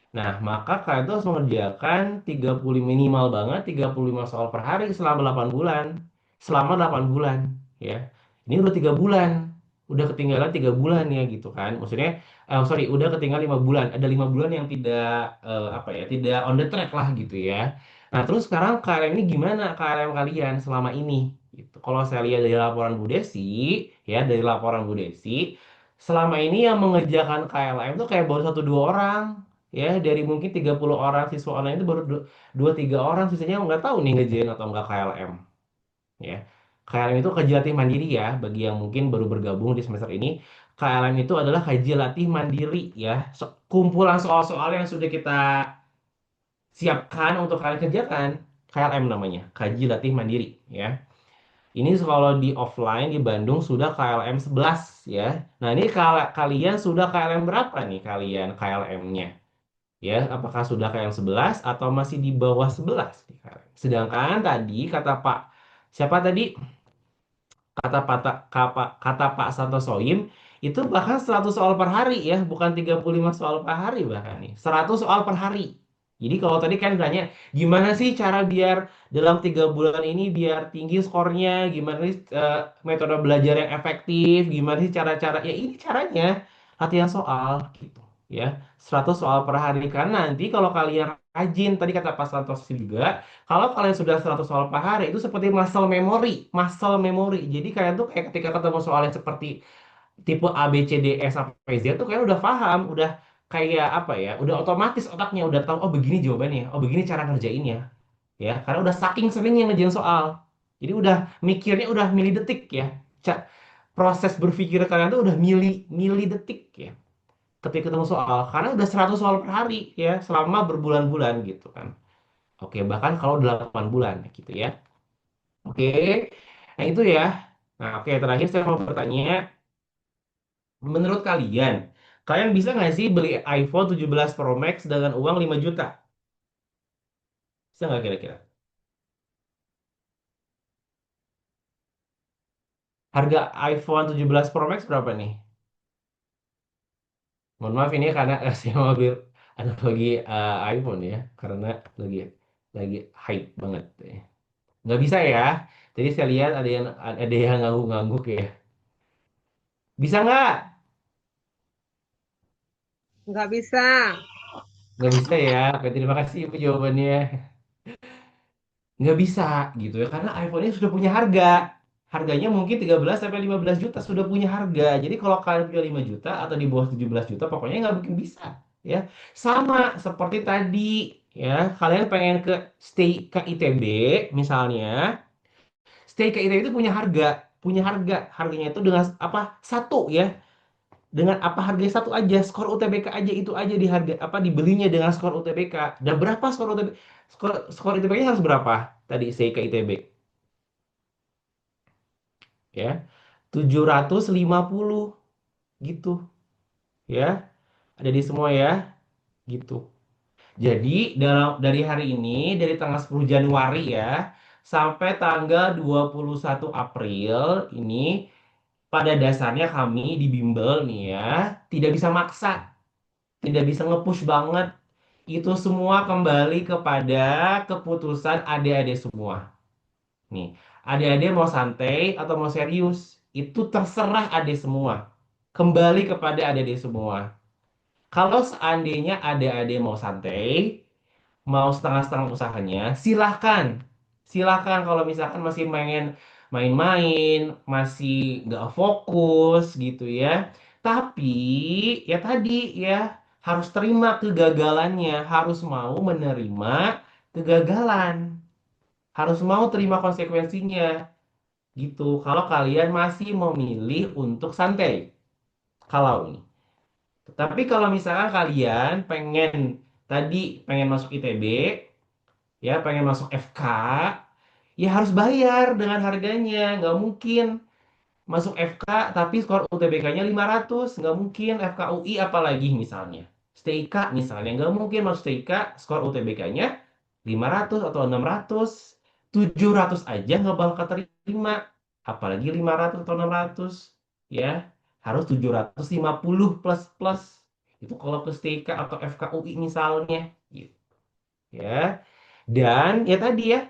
Nah, maka kalian tuh harus mengerjakan 30 minimal banget 35 soal per hari selama 8 bulan. Selama 8 bulan, ya. Ini udah 3 bulan. Udah ketinggalan 3 bulan ya gitu kan. Maksudnya sorry, udah ketinggalan 5 bulan. Ada 5 bulan yang tidak apa ya, tidak on the track lah gitu ya. Nah, terus sekarang KLM ini gimana KLM kalian selama ini? Gitu. Kalau saya lihat dari laporan Bu Desi, ya dari laporan Bu Desi, selama ini yang mengerjakan KLM tuh kayak baru satu dua orang ya dari mungkin 30 orang siswa online itu baru dua tiga orang sisanya nggak tahu nih ngerjain atau nggak KLM ya. KLM itu kaji latih mandiri ya bagi yang mungkin baru bergabung di semester ini. KLM itu adalah kaji latih mandiri ya. Kumpulan soal-soal yang sudah kita siapkan untuk kalian kerjakan. KLM namanya, kaji latih mandiri ya. Ini kalau di offline di Bandung sudah KLM 11 ya. Nah, ini kalian sudah KLM berapa nih kalian KLM-nya? Ya, apakah sudah ke yang 11 atau masih di bawah 11 nih, Kak? Sedangkan tadi kata Pak siapa tadi? Kata Pak Santosoim itu bahkan 100 soal per hari ya, bukan 35 soal per hari bahkan nih. 100 soal per hari. Jadi kalau tadi kan tanya gimana sih cara biar dalam 3 bulan ini biar tinggi skornya, gimana sih metode belajar yang efektif, gimana sih cara-cara ya ini caranya latihan soal gitu ya. 100 soal per hari kan nanti kalau kalian rajin tadi kata Pak Santoso juga kalau kalian sudah 100 soal per hari itu seperti muscle memory, muscle memory. Jadi kalian tuh kayak ketika ketemu soal yang seperti tipe A B C D E sampai Z tuh kalian udah paham, udah kayak apa ya, udah otomatis otaknya udah tahu oh begini jawabannya, oh begini cara ngerjainnya, ya. Karena udah saking seringnya ngerjain soal. Jadi udah mikirnya udah milidetik ya. Proses berpikir kalian tuh udah milidetik ya ketika ketemu soal karena udah 100 soal per hari ya selama berbulan-bulan gitu kan. Oke, bahkan kalau 8 bulan gitu ya. Oke, nah itu ya. Nah, oke, terakhir saya mau bertanya, menurut kalian, kalian bisa nggak sih beli iPhone 17 Pro Max dengan uang 5 juta? Bisa nggak kira-kira? Harga iPhone 17 Pro Max berapa nih? Mohon maaf ini karena saya mau ambil analogi iPhone ya, karena lagi lagi hype banget. Ya. Nggak bisa ya. Jadi saya lihat ada yang ngangguk-ngangguk ya. Bisa nggak? Nggak bisa. Nggak bisa ya. Oke, terima kasih Ibu jawabannya. Nggak bisa gitu ya karena iPhone ini sudah punya harga. Harganya mungkin 13 sampai 15 juta sudah punya harga. Jadi kalau kalian punya 5 juta atau di bawah 17 juta pokoknya nggak mungkin bisa ya. Sama seperti tadi ya, kalian pengen stay ke ITB misalnya. Stay ke ITB itu punya harga, punya harga. Harganya itu dengan apa? Satu ya. Dengan apa harganya satu aja, skor UTBK aja itu aja di harga apa dibelinya dengan skor UTBK. Dan berapa skor UTBK? Skor ITB-nya harus berapa? Tadi saya ke ITB ya. 750 gitu ya. Ada di semua ya, gitu. Jadi dari hari ini dari tanggal 10 Januari ya sampai tanggal 21 April ini pada dasarnya kami di Bimbel nih ya tidak bisa maksa, tidak bisa nge-push banget. Itu semua kembali kepada keputusan adik-adik semua. Nih, adik-adik mau santai atau mau serius, itu terserah adik semua. Kembali kepada adik-adik semua. Kalau seandainya adik-adik mau santai, mau setengah-setengah usahanya, silahkan. Silahkan kalau misalkan masih pengen main-main, masih nggak fokus gitu ya. Tapi ya tadi ya harus terima kegagalannya, harus mau menerima kegagalan, harus mau terima konsekuensinya. gitu. Kalau kalian masih memilih untuk santai, kalau ini. Tapi kalau misalkan kalian pengen masuk ITB, ya pengen masuk FK, ya harus bayar dengan harganya. Nggak mungkin masuk FK tapi skor UTBK-nya 500, nggak mungkin. FKUI apalagi misalnya. STIK misalnya, nggak mungkin masuk STIK skor UTBK-nya 500 atau 600. 700 aja nggak bakal keterima. Apalagi 500 atau 600. Ya, harus 750 plus plus. Itu kalau ke STIK atau FKUI misalnya. Gitu, ya. Dan ya tadi ya,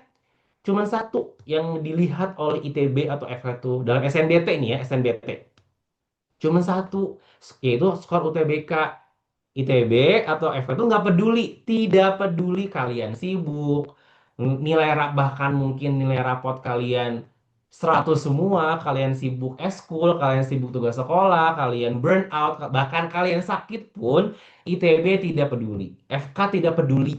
cuman satu yang dilihat oleh ITB atau FK itu dalam SNBT nih ya, SNBT. Cuman satu, yaitu skor UTBK. ITB atau FK itu nggak peduli, tidak peduli kalian sibuk, bahkan mungkin nilai rapot kalian 100 semua, kalian sibuk eskul, kalian sibuk tugas sekolah, kalian burn out, bahkan kalian sakit pun, ITB tidak peduli, FK tidak peduli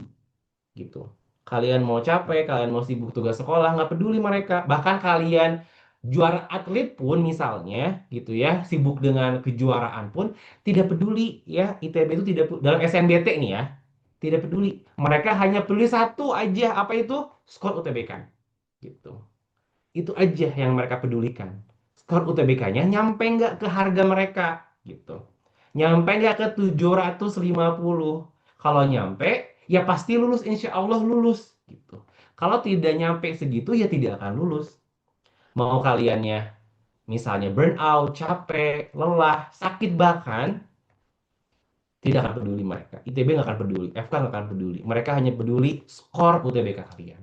gitu. Kalian mau capek, kalian mau sibuk tugas sekolah, nggak peduli mereka. Bahkan kalian juara atlet pun misalnya gitu ya, sibuk dengan kejuaraan pun tidak peduli ya. ITB itu tidak dalam SNBT nih ya, tidak peduli. Mereka hanya peduli satu aja, apa itu? Skor UTBK gitu. Itu aja yang mereka pedulikan. Skor UTBK-nya nyampe nggak ke harga mereka gitu. Nyampe nggak ke 750. Kalau nyampe, ya pasti lulus, insya Allah lulus gitu. Kalau tidak nyampe segitu, ya tidak akan lulus. Mau kaliannya misalnya burnout, capek, lelah, sakit bahkan, tidak akan peduli mereka. ITB nggak akan peduli, FK nggak akan peduli. Mereka hanya peduli skor UTBK kalian.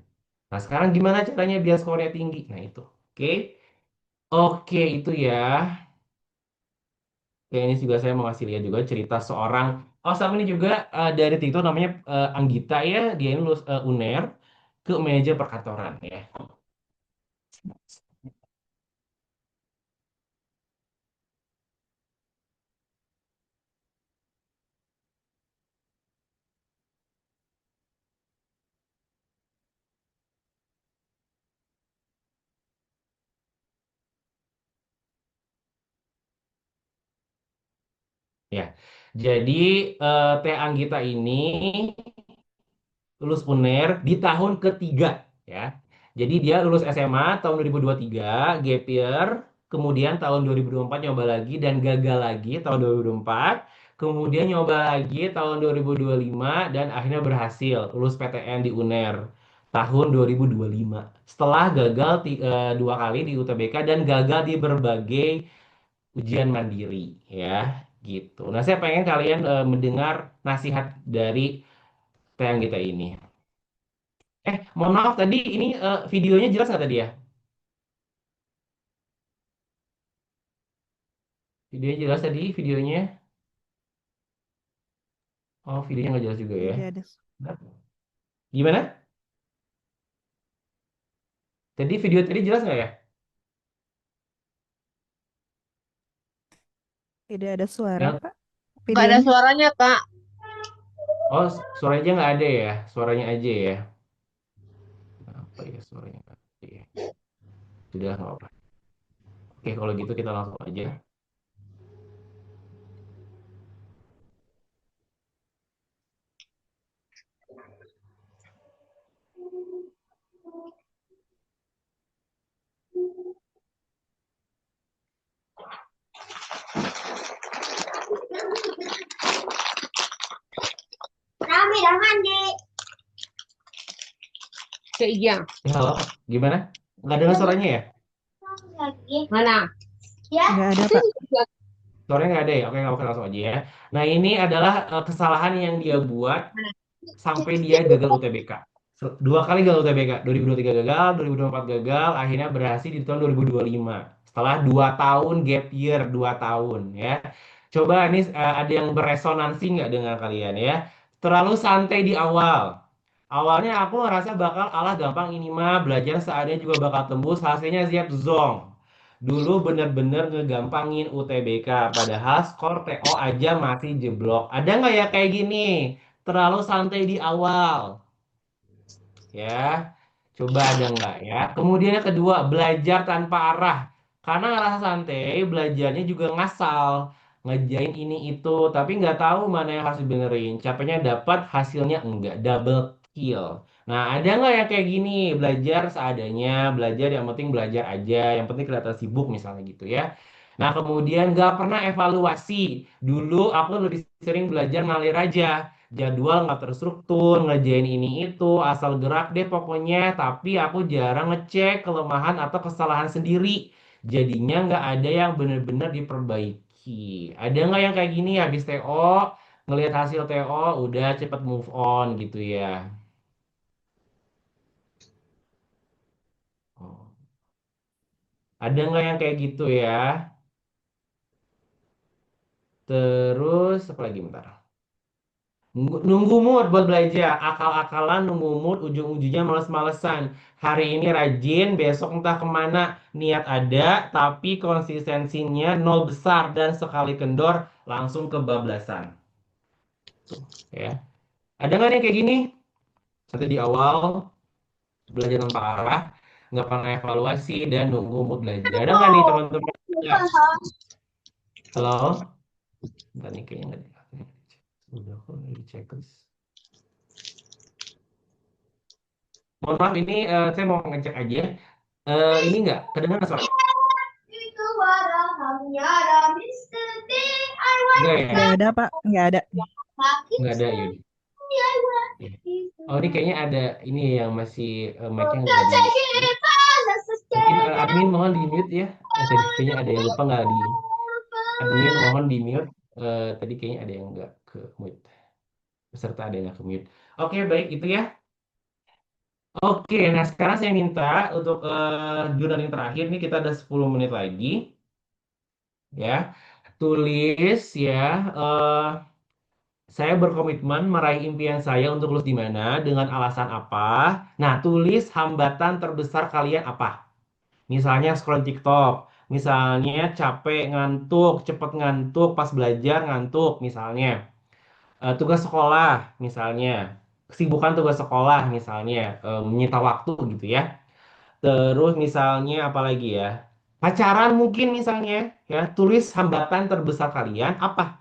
Nah, sekarang gimana caranya biar skornya tinggi? Nah, itu. Oke. Oke, itu ya. Oke, ini juga saya mau kasih lihat juga cerita seorang. Oh, sama ini juga dari TikTok namanya Anggita ya. Dia ini lulus UNER ke meja perkantoran ya. Ya. Jadi Teh Anggita ini lulus UNER di tahun ketiga ya. Jadi dia lulus SMA tahun 2023, gap year, kemudian tahun 2024 nyoba lagi dan gagal lagi tahun 2024, kemudian nyoba lagi tahun 2025 dan akhirnya berhasil lulus PTN di UNER tahun 2025. Setelah gagal dua kali di UTBK dan gagal di berbagai ujian mandiri ya gitu. Nah, saya pengen kalian mendengar nasihat dari Teh Anggita ini. Mohon maaf tadi ini videonya jelas nggak tadi ya? Videonya jelas tadi, videonya. Oh, videonya nggak jelas juga ya. Tidak ada, Gimana? Tadi video tadi jelas nggak ya? tidak ada suara, Yang, Pak. Nggak ada Videonya. suaranya, Kak. oh, suaranya aja nggak ada ya? Suaranya aja ya? Apa ya suaranya nggak ada ya? Sudah nggak apa. Oke, kalau gitu kita langsung aja. Ke iya. Halo, gimana? Nggak dengar suaranya ya? Mana? Nggak ada, Pak. Suaranya nggak ada ya? Oke, nggak apa langsung aja ya. Nah, ini adalah kesalahan yang dia buat sampai dia gagal UTBK. Dua kali gagal UTBK, 2023 gagal, 2024 gagal, akhirnya berhasil di tahun 2025. Setelah 2 tahun gap year, 2 tahun ya. Coba ini ada yang beresonansi nggak dengan kalian ya? Terlalu santai di awal. Awalnya aku ngerasa bakal alah gampang ini mah, belajar seadanya juga bakal tembus, hasilnya siap zong. Dulu bener-bener ngegampangin UTBK, padahal skor TO aja masih jeblok. Ada nggak ya kayak gini? Terlalu santai di awal. Ya, Coba ada nggak ya? Kemudian yang kedua, belajar tanpa arah. Karena ngerasa santai, belajarnya juga ngasal. Ngerjain ini itu, tapi nggak tahu mana yang harus dibenerin. Capeknya dapat, hasilnya enggak. Double kill. Nah, ada nggak yang kayak gini? Belajar seadanya, belajar yang penting belajar aja. Yang penting kelihatan sibuk misalnya gitu ya. Nah, kemudian nggak pernah evaluasi. Dulu aku lebih sering belajar ngalir aja, jadwal nggak terstruktur, ngerjain ini itu, asal gerak deh pokoknya, tapi aku jarang ngecek kelemahan atau kesalahan sendiri. Jadinya nggak ada yang benar-benar diperbaiki. Ada nggak yang kayak gini habis TO, ngelihat hasil TO, udah cepet move on gitu ya? Oh. Ada nggak yang kayak gitu ya? Terus apa lagi bentar? Nunggu mood buat belajar, akal-akalan nunggu mood, ujung-ujungnya males-malesan. Hari ini rajin, besok entah kemana. Niat ada, tapi konsistensinya nol besar dan sekali kendor langsung kebablasan. Tuh, ya. Ada nggak nih kayak gini? Nanti di awal belajar tanpa arah, nggak pernah evaluasi dan nunggu mood belajar. Ada nggak nih teman-teman? Ya. Halo? Bentar nih kayaknya nggak di. Udah kok nggak di checklist. Mohon maaf ini saya mau ngecek aja. Ini nggak kedengaran suara? Enggak ya? Nggak ada, Pak. Nggak ada. Enggak ada Yud. Iya. Oh ini kayaknya ada ini yang masih mic-nya nggak di mute. Mungkin admin mohon di mute ya. Tadi kayaknya ada yang lupa nggak di admin mohon di mute. Tadi kayaknya ada yang nggak ke mute. Peserta ada yang nggak ke mute. Oke baik itu ya. Oke, nah sekarang saya minta untuk jurnal yang terakhir nih kita ada 10 menit lagi ya. Tulis ya. eh, Saya berkomitmen meraih impian saya untuk lulus di mana, dengan alasan apa. Nah, tulis hambatan terbesar kalian apa. Misalnya scroll TikTok, misalnya capek, ngantuk, cepet ngantuk, pas belajar ngantuk, misalnya. Tugas sekolah, misalnya. Kesibukan tugas sekolah, misalnya. Menyita waktu gitu ya. Terus misalnya apa lagi ya? Pacaran mungkin misalnya, ya. Tulis hambatan terbesar kalian apa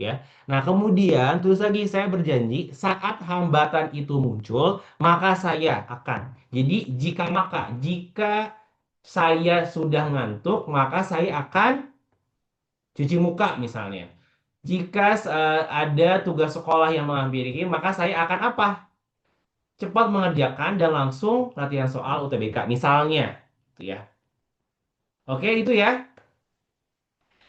ya. Nah, kemudian terus lagi saya berjanji saat hambatan itu muncul, maka saya akan. Jadi jika saya sudah ngantuk, maka saya akan cuci muka misalnya. Jika ada tugas sekolah yang menghampiri, maka saya akan apa? Cepat mengerjakan dan langsung latihan soal UTBK misalnya. Itu ya. Oke, itu ya.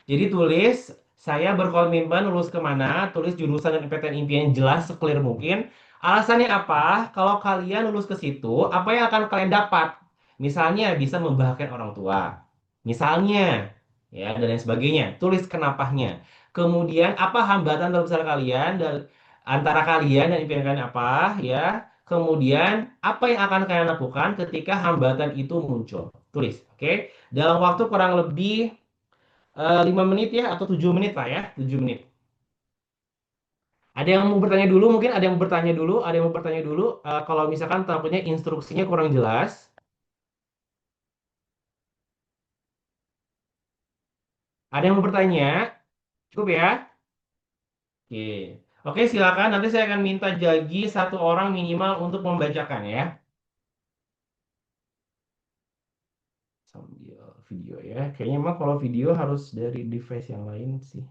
Jadi tulis, saya berkomitmen lulus kemana, tulis jurusan dan PTN impian yang jelas, seklir mungkin. Alasannya apa? Kalau kalian lulus ke situ, apa yang akan kalian dapat? Misalnya bisa membahagiakan orang tua. Misalnya, ya, dan lain sebagainya. Tulis kenapanya. Kemudian, apa hambatan terbesar kalian dan antara kalian dan impian kalian apa, ya. Kemudian, apa yang akan kalian lakukan ketika hambatan itu muncul? Tulis, oke? Dalam waktu kurang lebih 5 menit ya atau 7 menit lah ya 7 menit. Ada yang mau bertanya dulu, mungkin ada yang mau bertanya dulu, ada yang mau bertanya dulu. Kalau misalkan takutnya instruksinya kurang jelas, ada yang mau bertanya, cukup ya. Oke, oke silakan. Nanti saya akan minta Jagi satu orang minimal untuk membacakan ya. Sambil video ya. Kayaknya emang kalau video harus dari device yang lain sih.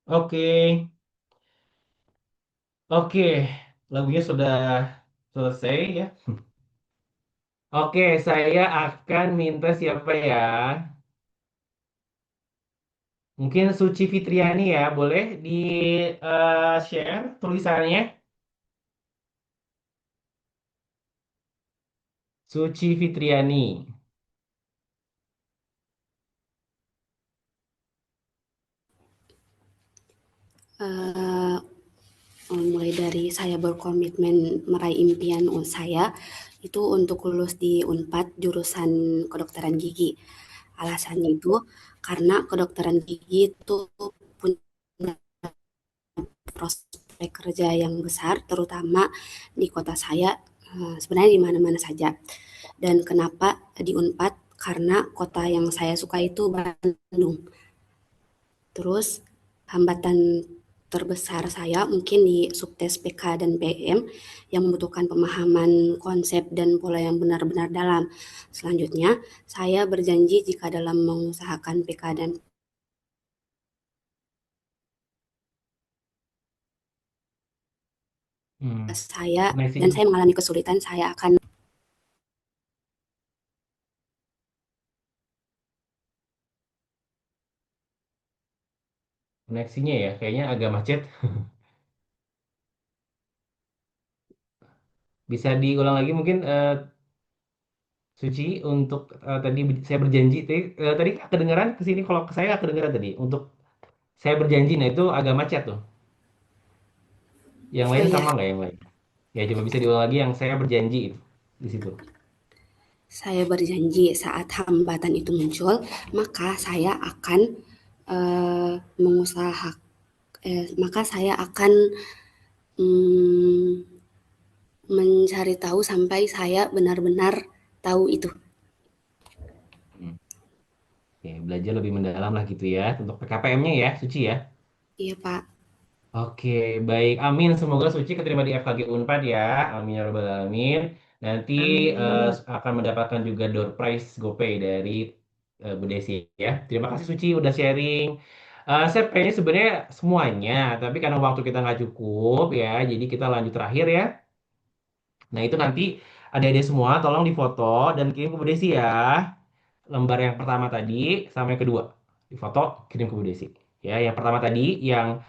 Oke, oke, lagunya sudah selesai ya. Oke, saya akan minta siapa ya? Mungkin Suci Fitriani ya, boleh di share tulisannya. Suci Fitriani. eh, Mulai dari saya berkomitmen meraih impian saya itu untuk lulus di Unpad jurusan kedokteran gigi. Alasannya itu karena kedokteran gigi itu punya prospek kerja yang besar, terutama di kota saya, sebenarnya di mana-mana saja. Dan kenapa di Unpad? Karena kota yang saya suka itu Bandung. Terus hambatan terbesar saya mungkin di subtes PK dan PM yang membutuhkan pemahaman konsep dan pola yang benar-benar dalam. Selanjutnya, saya berjanji jika dalam mengusahakan PK dan Hmm, saya dan koneksinya, saya mengalami kesulitan, saya akan koneksinya ya, kayaknya agak macet. Bisa diulang lagi mungkin Suci untuk tadi saya berjanji. Tadi kedengeran ke sini kalau ke saya kedengeran tadi. Untuk saya berjanji, nah itu agak macet tuh. Yang oh lain ya, sama nggak yang lain? Ya coba bisa diulang lagi yang saya berjanji itu. di situ? Saya berjanji saat hambatan itu muncul, maka saya akan eh, mengusahakan, maka saya akan mm, mencari tahu sampai saya benar-benar tahu itu. Hmm. Oke, belajar lebih mendalam lah gitu ya untuk PKPM-nya ya, Suci ya. Iya, Pak. Oke, baik. Amin. Semoga Suci keterima di FKG Unpad ya. Amin ya rabbal alamin. Nanti eh, Amin. akan mendapatkan juga door prize GoPay dari Bu Desi ya. Terima kasih Suci udah sharing. Saya pengen sebenarnya semuanya, tapi karena waktu kita nggak cukup ya, jadi kita lanjut terakhir ya. Nah itu nanti adik-adik semua tolong difoto dan kirim ke Bu Desi ya. Lembar yang pertama tadi sama yang kedua. Difoto, kirim ke Bu Desi. Ya, yang pertama tadi yang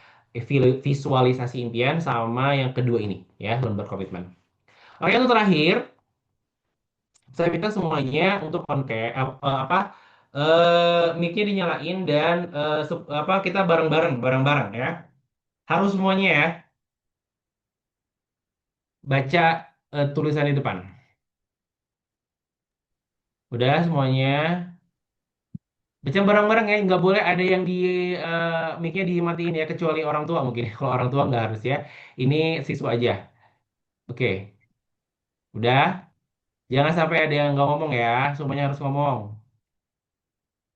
visualisasi impian sama yang kedua ini ya, lembar komitmen. Oke, untuk terakhir, saya minta semuanya untuk mic-nya dinyalain dan kita bareng-bareng ya. Harus semuanya ya baca tulisan di depan. Udah semuanya. Baca bareng-bareng ya, nggak boleh ada yang di mic-nya dimatiin ya, kecuali orang tua mungkin. Kalau orang tua nggak harus ya. Ini siswa aja. Oke, udah. Jangan sampai ada yang nggak ngomong ya. Semuanya harus ngomong.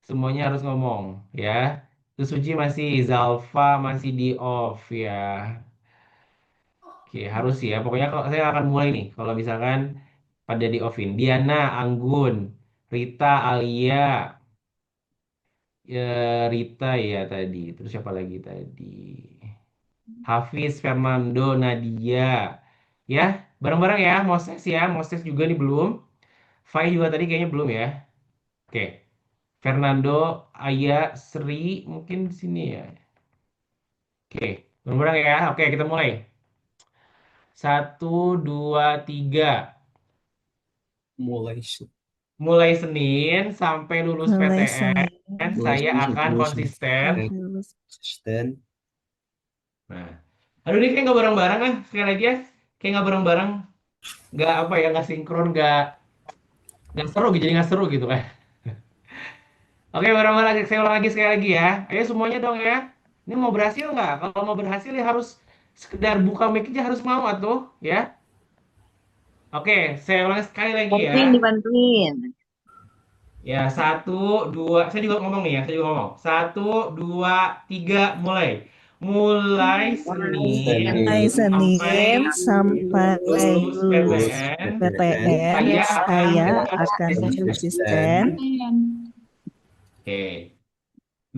Semuanya harus ngomong ya. Terus Suci masih, Zalfa masih di off ya. Oke, harus ya. Pokoknya kalau saya akan mulai nih. Kalau misalkan pada di offin. Diana, Anggun, Rita, Alia, ya, Rita ya tadi. Terus siapa lagi tadi? Hafiz, Fernando, Nadia. Ya, bareng-bareng ya. Moses ya. Moses juga nih belum. Fai juga tadi kayaknya belum ya. Oke. Fernando, Aya, Sri mungkin di sini ya. Oke. Bareng-bareng ya. Oke, kita mulai. Satu, dua, tiga. Mulai Mulai Senin sampai lulus Mulai PTN, Senin saya akan sampai konsisten. sampai lulus. konsisten. Nah, aduh ini kayak nggak bareng-bareng ah. Sekali lagi ya. Kayak nggak bareng-bareng. Nggak apa ya, nggak sinkron, nggak seru gitu, jadi nggak seru gitu kan. Oke, bareng-bareng lagi. Saya ulang lagi sekali lagi ya. Ayo semuanya dong ya. Ini mau berhasil nggak? Kalau mau berhasil ya harus sekedar buka mic aja harus mau atuh ya. Oke, saya ulang sekali lagi ya. Bantuin dibantuin. Ya, satu, dua. Saya juga ngomong nih ya. Saya juga ngomong. Satu, dua, tiga, mulai. Mulai Senin Mulai sampai Senin sampai lulus lulus PTN, PTN, saya akan saya akan konsisten. konsisten Oke.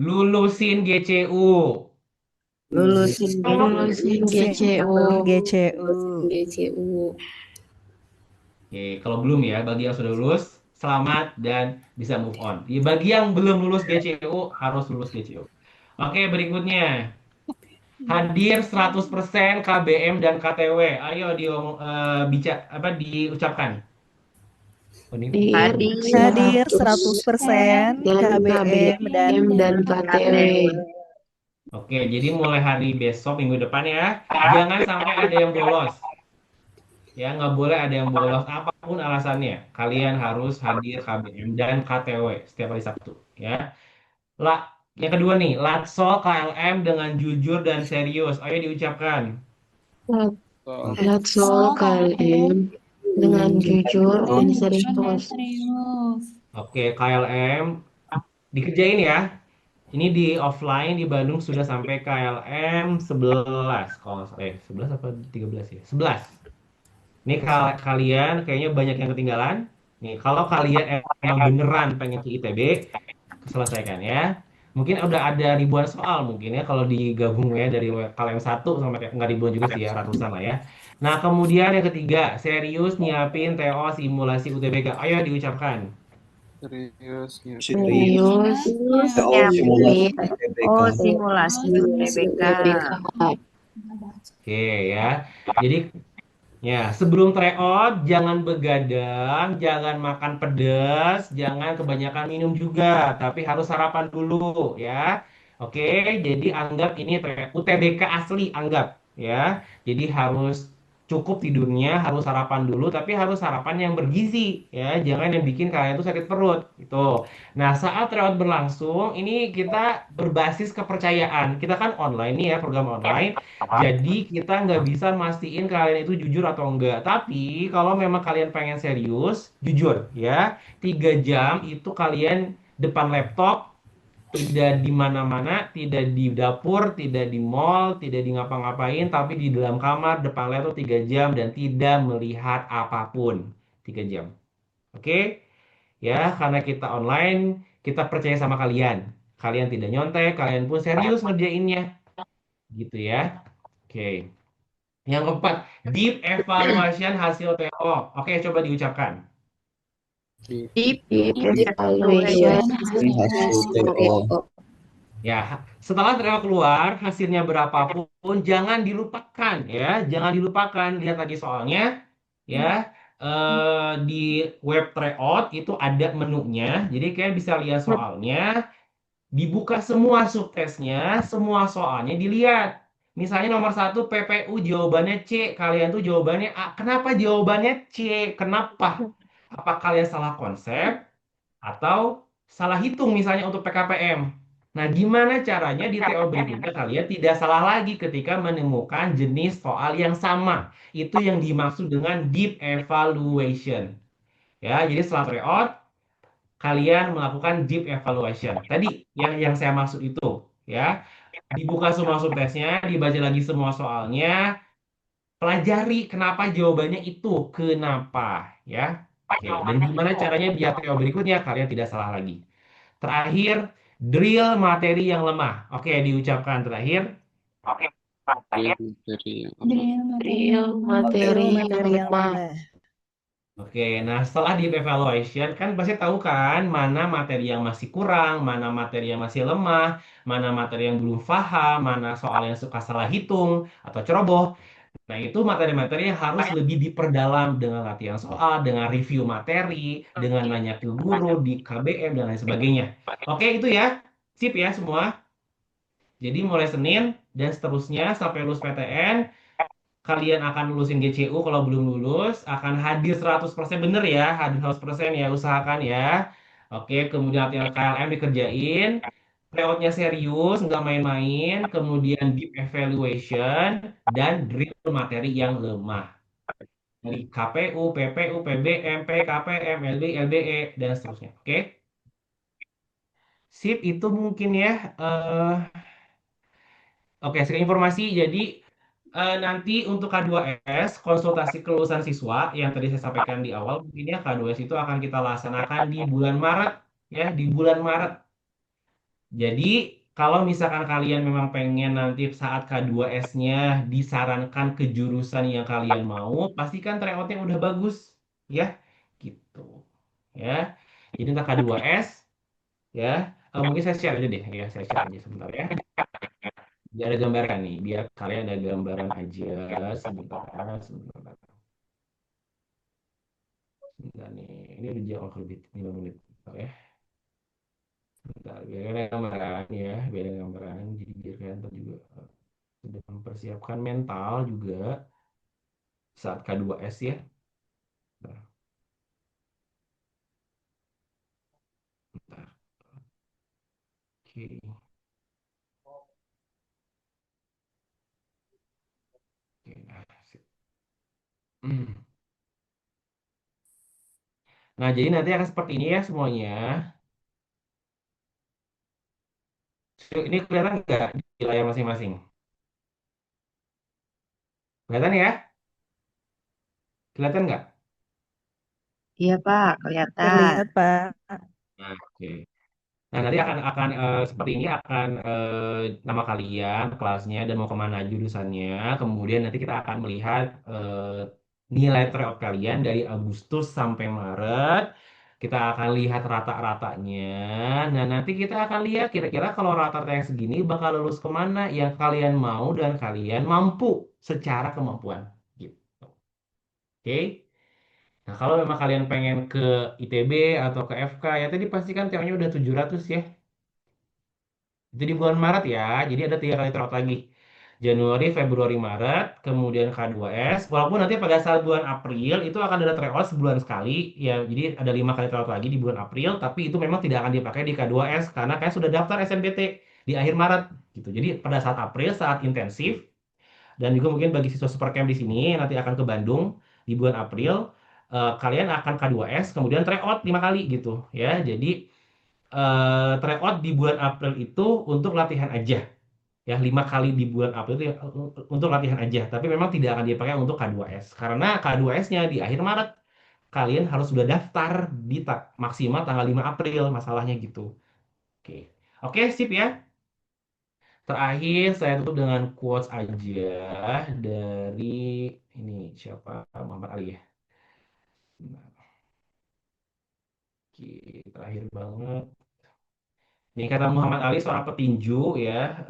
Lulusin GCU. Lulusin lulusin GCU. GCU. GCU. Oke, kalau belum ya, bagi yang sudah lulus, selamat dan bisa move on. Ya, bagi yang belum lulus GCU, harus lulus GCU. Oke, berikutnya. Hadir 100% KBM dan KTW. Ayo diucapkan. Oh, ini. Hadir 100% KBM dan dan KTW. Oke, jadi mulai hari besok minggu depan ya, jangan sampai ada yang bolos. Ya, nggak boleh ada yang bolos apapun alasannya. Kalian harus hadir KBM dan KTW setiap hari Sabtu. Ya, lah. Yang kedua nih, Latsol KLM dengan jujur dan serius. Ayo diucapkan. Latsol KLM dengan jujur dan serius. Oke, KLM dikerjain ya. Ini di offline di Bandung sudah sampai KLM 11. Kalau nggak salah, 11 apa 13 ya? 11. Ini kalian kayaknya banyak yang ketinggalan. Nih, kalau kalian emang beneran pengen ke ITB, selesaikan ya. Mungkin udah ada ribuan soal mungkin ya kalau digabung ya dari KLM satu sampai nggak ribuan juga sih ya, ratusan lah ya. Nah, kemudian yang ketiga, serius nyiapin TO simulasi UTBK. Ayo diucapkan. Serius Simulasi simulasi UTBK. Oke ya. Jadi ya, sebelum tryout jangan begadang, jangan makan pedas, jangan kebanyakan minum juga, tapi harus sarapan dulu ya. Oke, jadi anggap ini UTBK asli anggap ya. Jadi harus cukup tidurnya, harus sarapan dulu, tapi harus sarapan yang bergizi ya, jangan yang bikin kalian tuh sakit perut gitu. Nah, saat tryout berlangsung, ini kita berbasis kepercayaan. Kita kan online nih ya, program online. Jadi kita nggak bisa mastiin kalian itu jujur atau enggak. Tapi kalau memang kalian pengen serius, jujur ya, 3 jam itu kalian depan laptop, tidak di mana-mana, tidak di dapur, tidak di mall, tidak di ngapa-ngapain, tapi di dalam kamar depan laptop 3 jam dan tidak melihat apapun 3 jam. Oke? Ya, karena kita online, kita percaya sama kalian. Kalian tidak nyontek, kalian pun serius ngerjainnya. Gitu ya. Oke. Yang keempat, deep evaluation hasil TO. Oke, coba diucapkan. Deep Deep evaluation Ini hasil TO. Ya, setelah TO keluar, hasilnya berapapun, jangan dilupakan ya. Jangan dilupakan. Lihat lagi soalnya, ya. Di web tryout itu ada menunya. Jadi kalian bisa lihat soalnya. Dibuka semua subtesnya, semua soalnya dilihat. Misalnya nomor satu PPU jawabannya C, kalian tuh jawabannya A. Kenapa jawabannya C? Kenapa? Apa kalian salah konsep atau salah hitung misalnya untuk PKPM? Nah, gimana caranya di TO berikutnya kalian tidak salah lagi ketika menemukan jenis soal yang sama? Itu yang dimaksud dengan deep evaluation. Ya, jadi setelah tryout kalian melakukan deep evaluation. Tadi yang saya maksud itu, ya. Dibuka semua subtesnya, dibaca lagi semua soalnya, pelajari kenapa jawabannya itu, kenapa, ya. Oke, dan gimana caranya biar TO berikutnya kalian tidak salah lagi. Terakhir, drill materi yang lemah. Oke, diucapkan terakhir. real materi yang materi yang lemah. lemah. Oke, nah setelah di evaluation kan pasti tahu kan mana materi yang masih kurang, mana materi yang masih lemah, mana materi yang belum paham, mana soal yang suka salah hitung atau ceroboh. Nah, itu materi-materi yang harus lebih diperdalam dengan latihan soal, dengan review materi, dengan nanya ke guru di KBM dan lain sebagainya. Oke, itu ya. Sip ya semua. Jadi mulai Senin dan seterusnya sampai lulus PTN, kalian akan lulusin GCU kalau belum lulus, akan hadir 100% bener ya, hadir 100% ya, usahakan ya. Oke, kemudian latihan KLM dikerjain, layoutnya serius, nggak main-main, kemudian deep evaluation, dan drill materi yang lemah. Di KPU, PPU, PBM, PKPM, LB, LBE, dan seterusnya. Oke, sip itu mungkin ya. Oke, sekian informasi. Jadi nanti untuk K2S, konsultasi kelulusan siswa yang tadi saya sampaikan di awal, mungkin ya K2S itu akan kita laksanakan di bulan Maret, ya di bulan Maret. Jadi kalau misalkan kalian memang pengen nanti saat K2S-nya disarankan ke jurusan yang kalian mau, pastikan tryout-nya udah bagus, ya, gitu, ya. Jadi untuk K2S, ya, mungkin saya share aja deh, ya, saya share aja sebentar ya. Biar ada gambaran nih, biar kalian ada gambaran aja sebentar, sebentar. Sebentar nih, ini udah jam lebih 5 menit. Bentar ya, bentar, biar ada gambaran ya, biar ada gambaran. Jadi biar kalian tuh juga sudah mempersiapkan mental juga saat K2S ya. Bentar, bentar. Oke, oke, nah, sip. Nah, jadi nanti akan seperti ini ya semuanya. Ini kelihatan nggak di layar masing-masing? Kelihatan ya? Kelihatan nggak? Iya Pak, kelihatan. Terlihat, Pak. Nah, oke. Nah, nanti akan seperti ini akan nama kalian, kelasnya, dan mau kemana jurusannya. Kemudian nanti kita akan melihat nilai tryout kalian dari Agustus sampai Maret. Kita akan lihat rata-ratanya. Nah, nanti kita akan lihat kira-kira kalau rata-rata yang segini bakal lulus kemana yang kalian mau dan kalian mampu secara kemampuan. Gitu. Oke? Nah, kalau memang kalian pengen ke ITB atau ke FK, ya tadi pastikan TO-nya udah 700 ya. Itu di bulan Maret ya, jadi ada 3 kali tryout lagi. Januari, Februari, Maret, kemudian K2S. Walaupun nanti pada saat bulan April itu akan ada tryout sebulan sekali, ya. Jadi ada 5 kali tryout lagi di bulan April, tapi itu memang tidak akan dipakai di K2S karena kayak sudah daftar SNBT di akhir Maret, gitu. Jadi pada saat April, saat intensif, dan juga mungkin bagi siswa Supercamp di sini nanti akan ke Bandung di bulan April, kalian akan K2S, kemudian tryout 5 kali gitu, ya. Jadi tryout di bulan April itu untuk latihan aja, ya. 5 kali di bulan April itu ya, untuk latihan aja, tapi memang tidak akan dipakai untuk K2S karena K2S-nya di akhir Maret. Kalian harus sudah daftar di maksimal tanggal 5 April, masalahnya gitu. Oke, oke, sip ya. Terakhir saya tutup dengan quotes aja dari ini, siapa, Muhammad Ali ya. Nah, oke, terakhir banget. Ini kata Muhammad Ali, seorang petinju ya,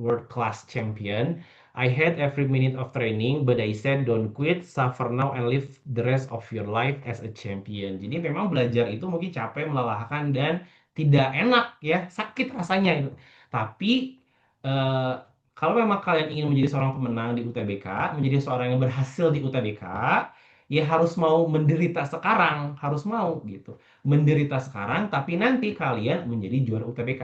world class champion. I had every minute of training, but I said don't quit, suffer now and live the rest of your life as a champion. Jadi memang belajar itu mungkin capek, melelahkan dan tidak enak ya, sakit rasanya itu. Tapi eh, kalau memang kalian ingin menjadi seorang pemenang di UTBK, menjadi seorang yang berhasil di UTBK, ya harus mau menderita sekarang, harus mau gitu menderita sekarang, tapi nanti kalian menjadi juara UTBK.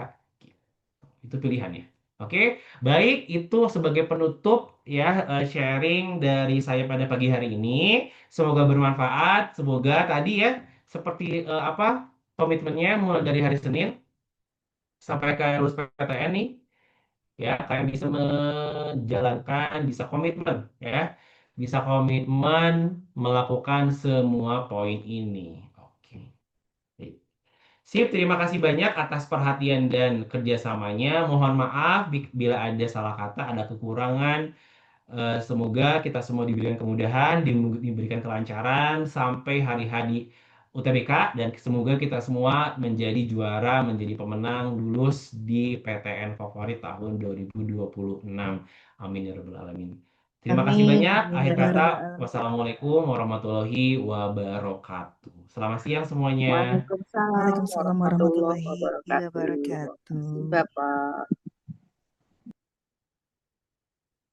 Itu pilihannya. Oke, baik, itu sebagai penutup ya, sharing dari saya pada pagi hari ini. Semoga bermanfaat. Semoga tadi ya, seperti apa komitmennya mulai dari hari Senin sampai ke lulus PTN nih, ya kalian bisa menjalankan, bisa komitmen ya, bisa komitmen melakukan semua poin ini. Oke. Sip, terima kasih banyak atas perhatian dan kerjasamanya. Mohon maaf bila ada salah kata, ada kekurangan. Semoga kita semua diberikan kemudahan, diberikan kelancaran sampai hari-hari UTBK, dan semoga kita semua menjadi juara, menjadi pemenang, lulus di PTN favorit tahun 2026. Amin ya rabbal alamin. Terima kasih Amin. banyak. Amin Akhir ya kata, rabbal alamin. wassalamualaikum warahmatullahi wabarakatuh. Selamat siang semuanya. Waalaikumsalam Waalaikumsalam warahmatullahi warahmatullahi wabarakatuh. wabarakatuh. Bapak.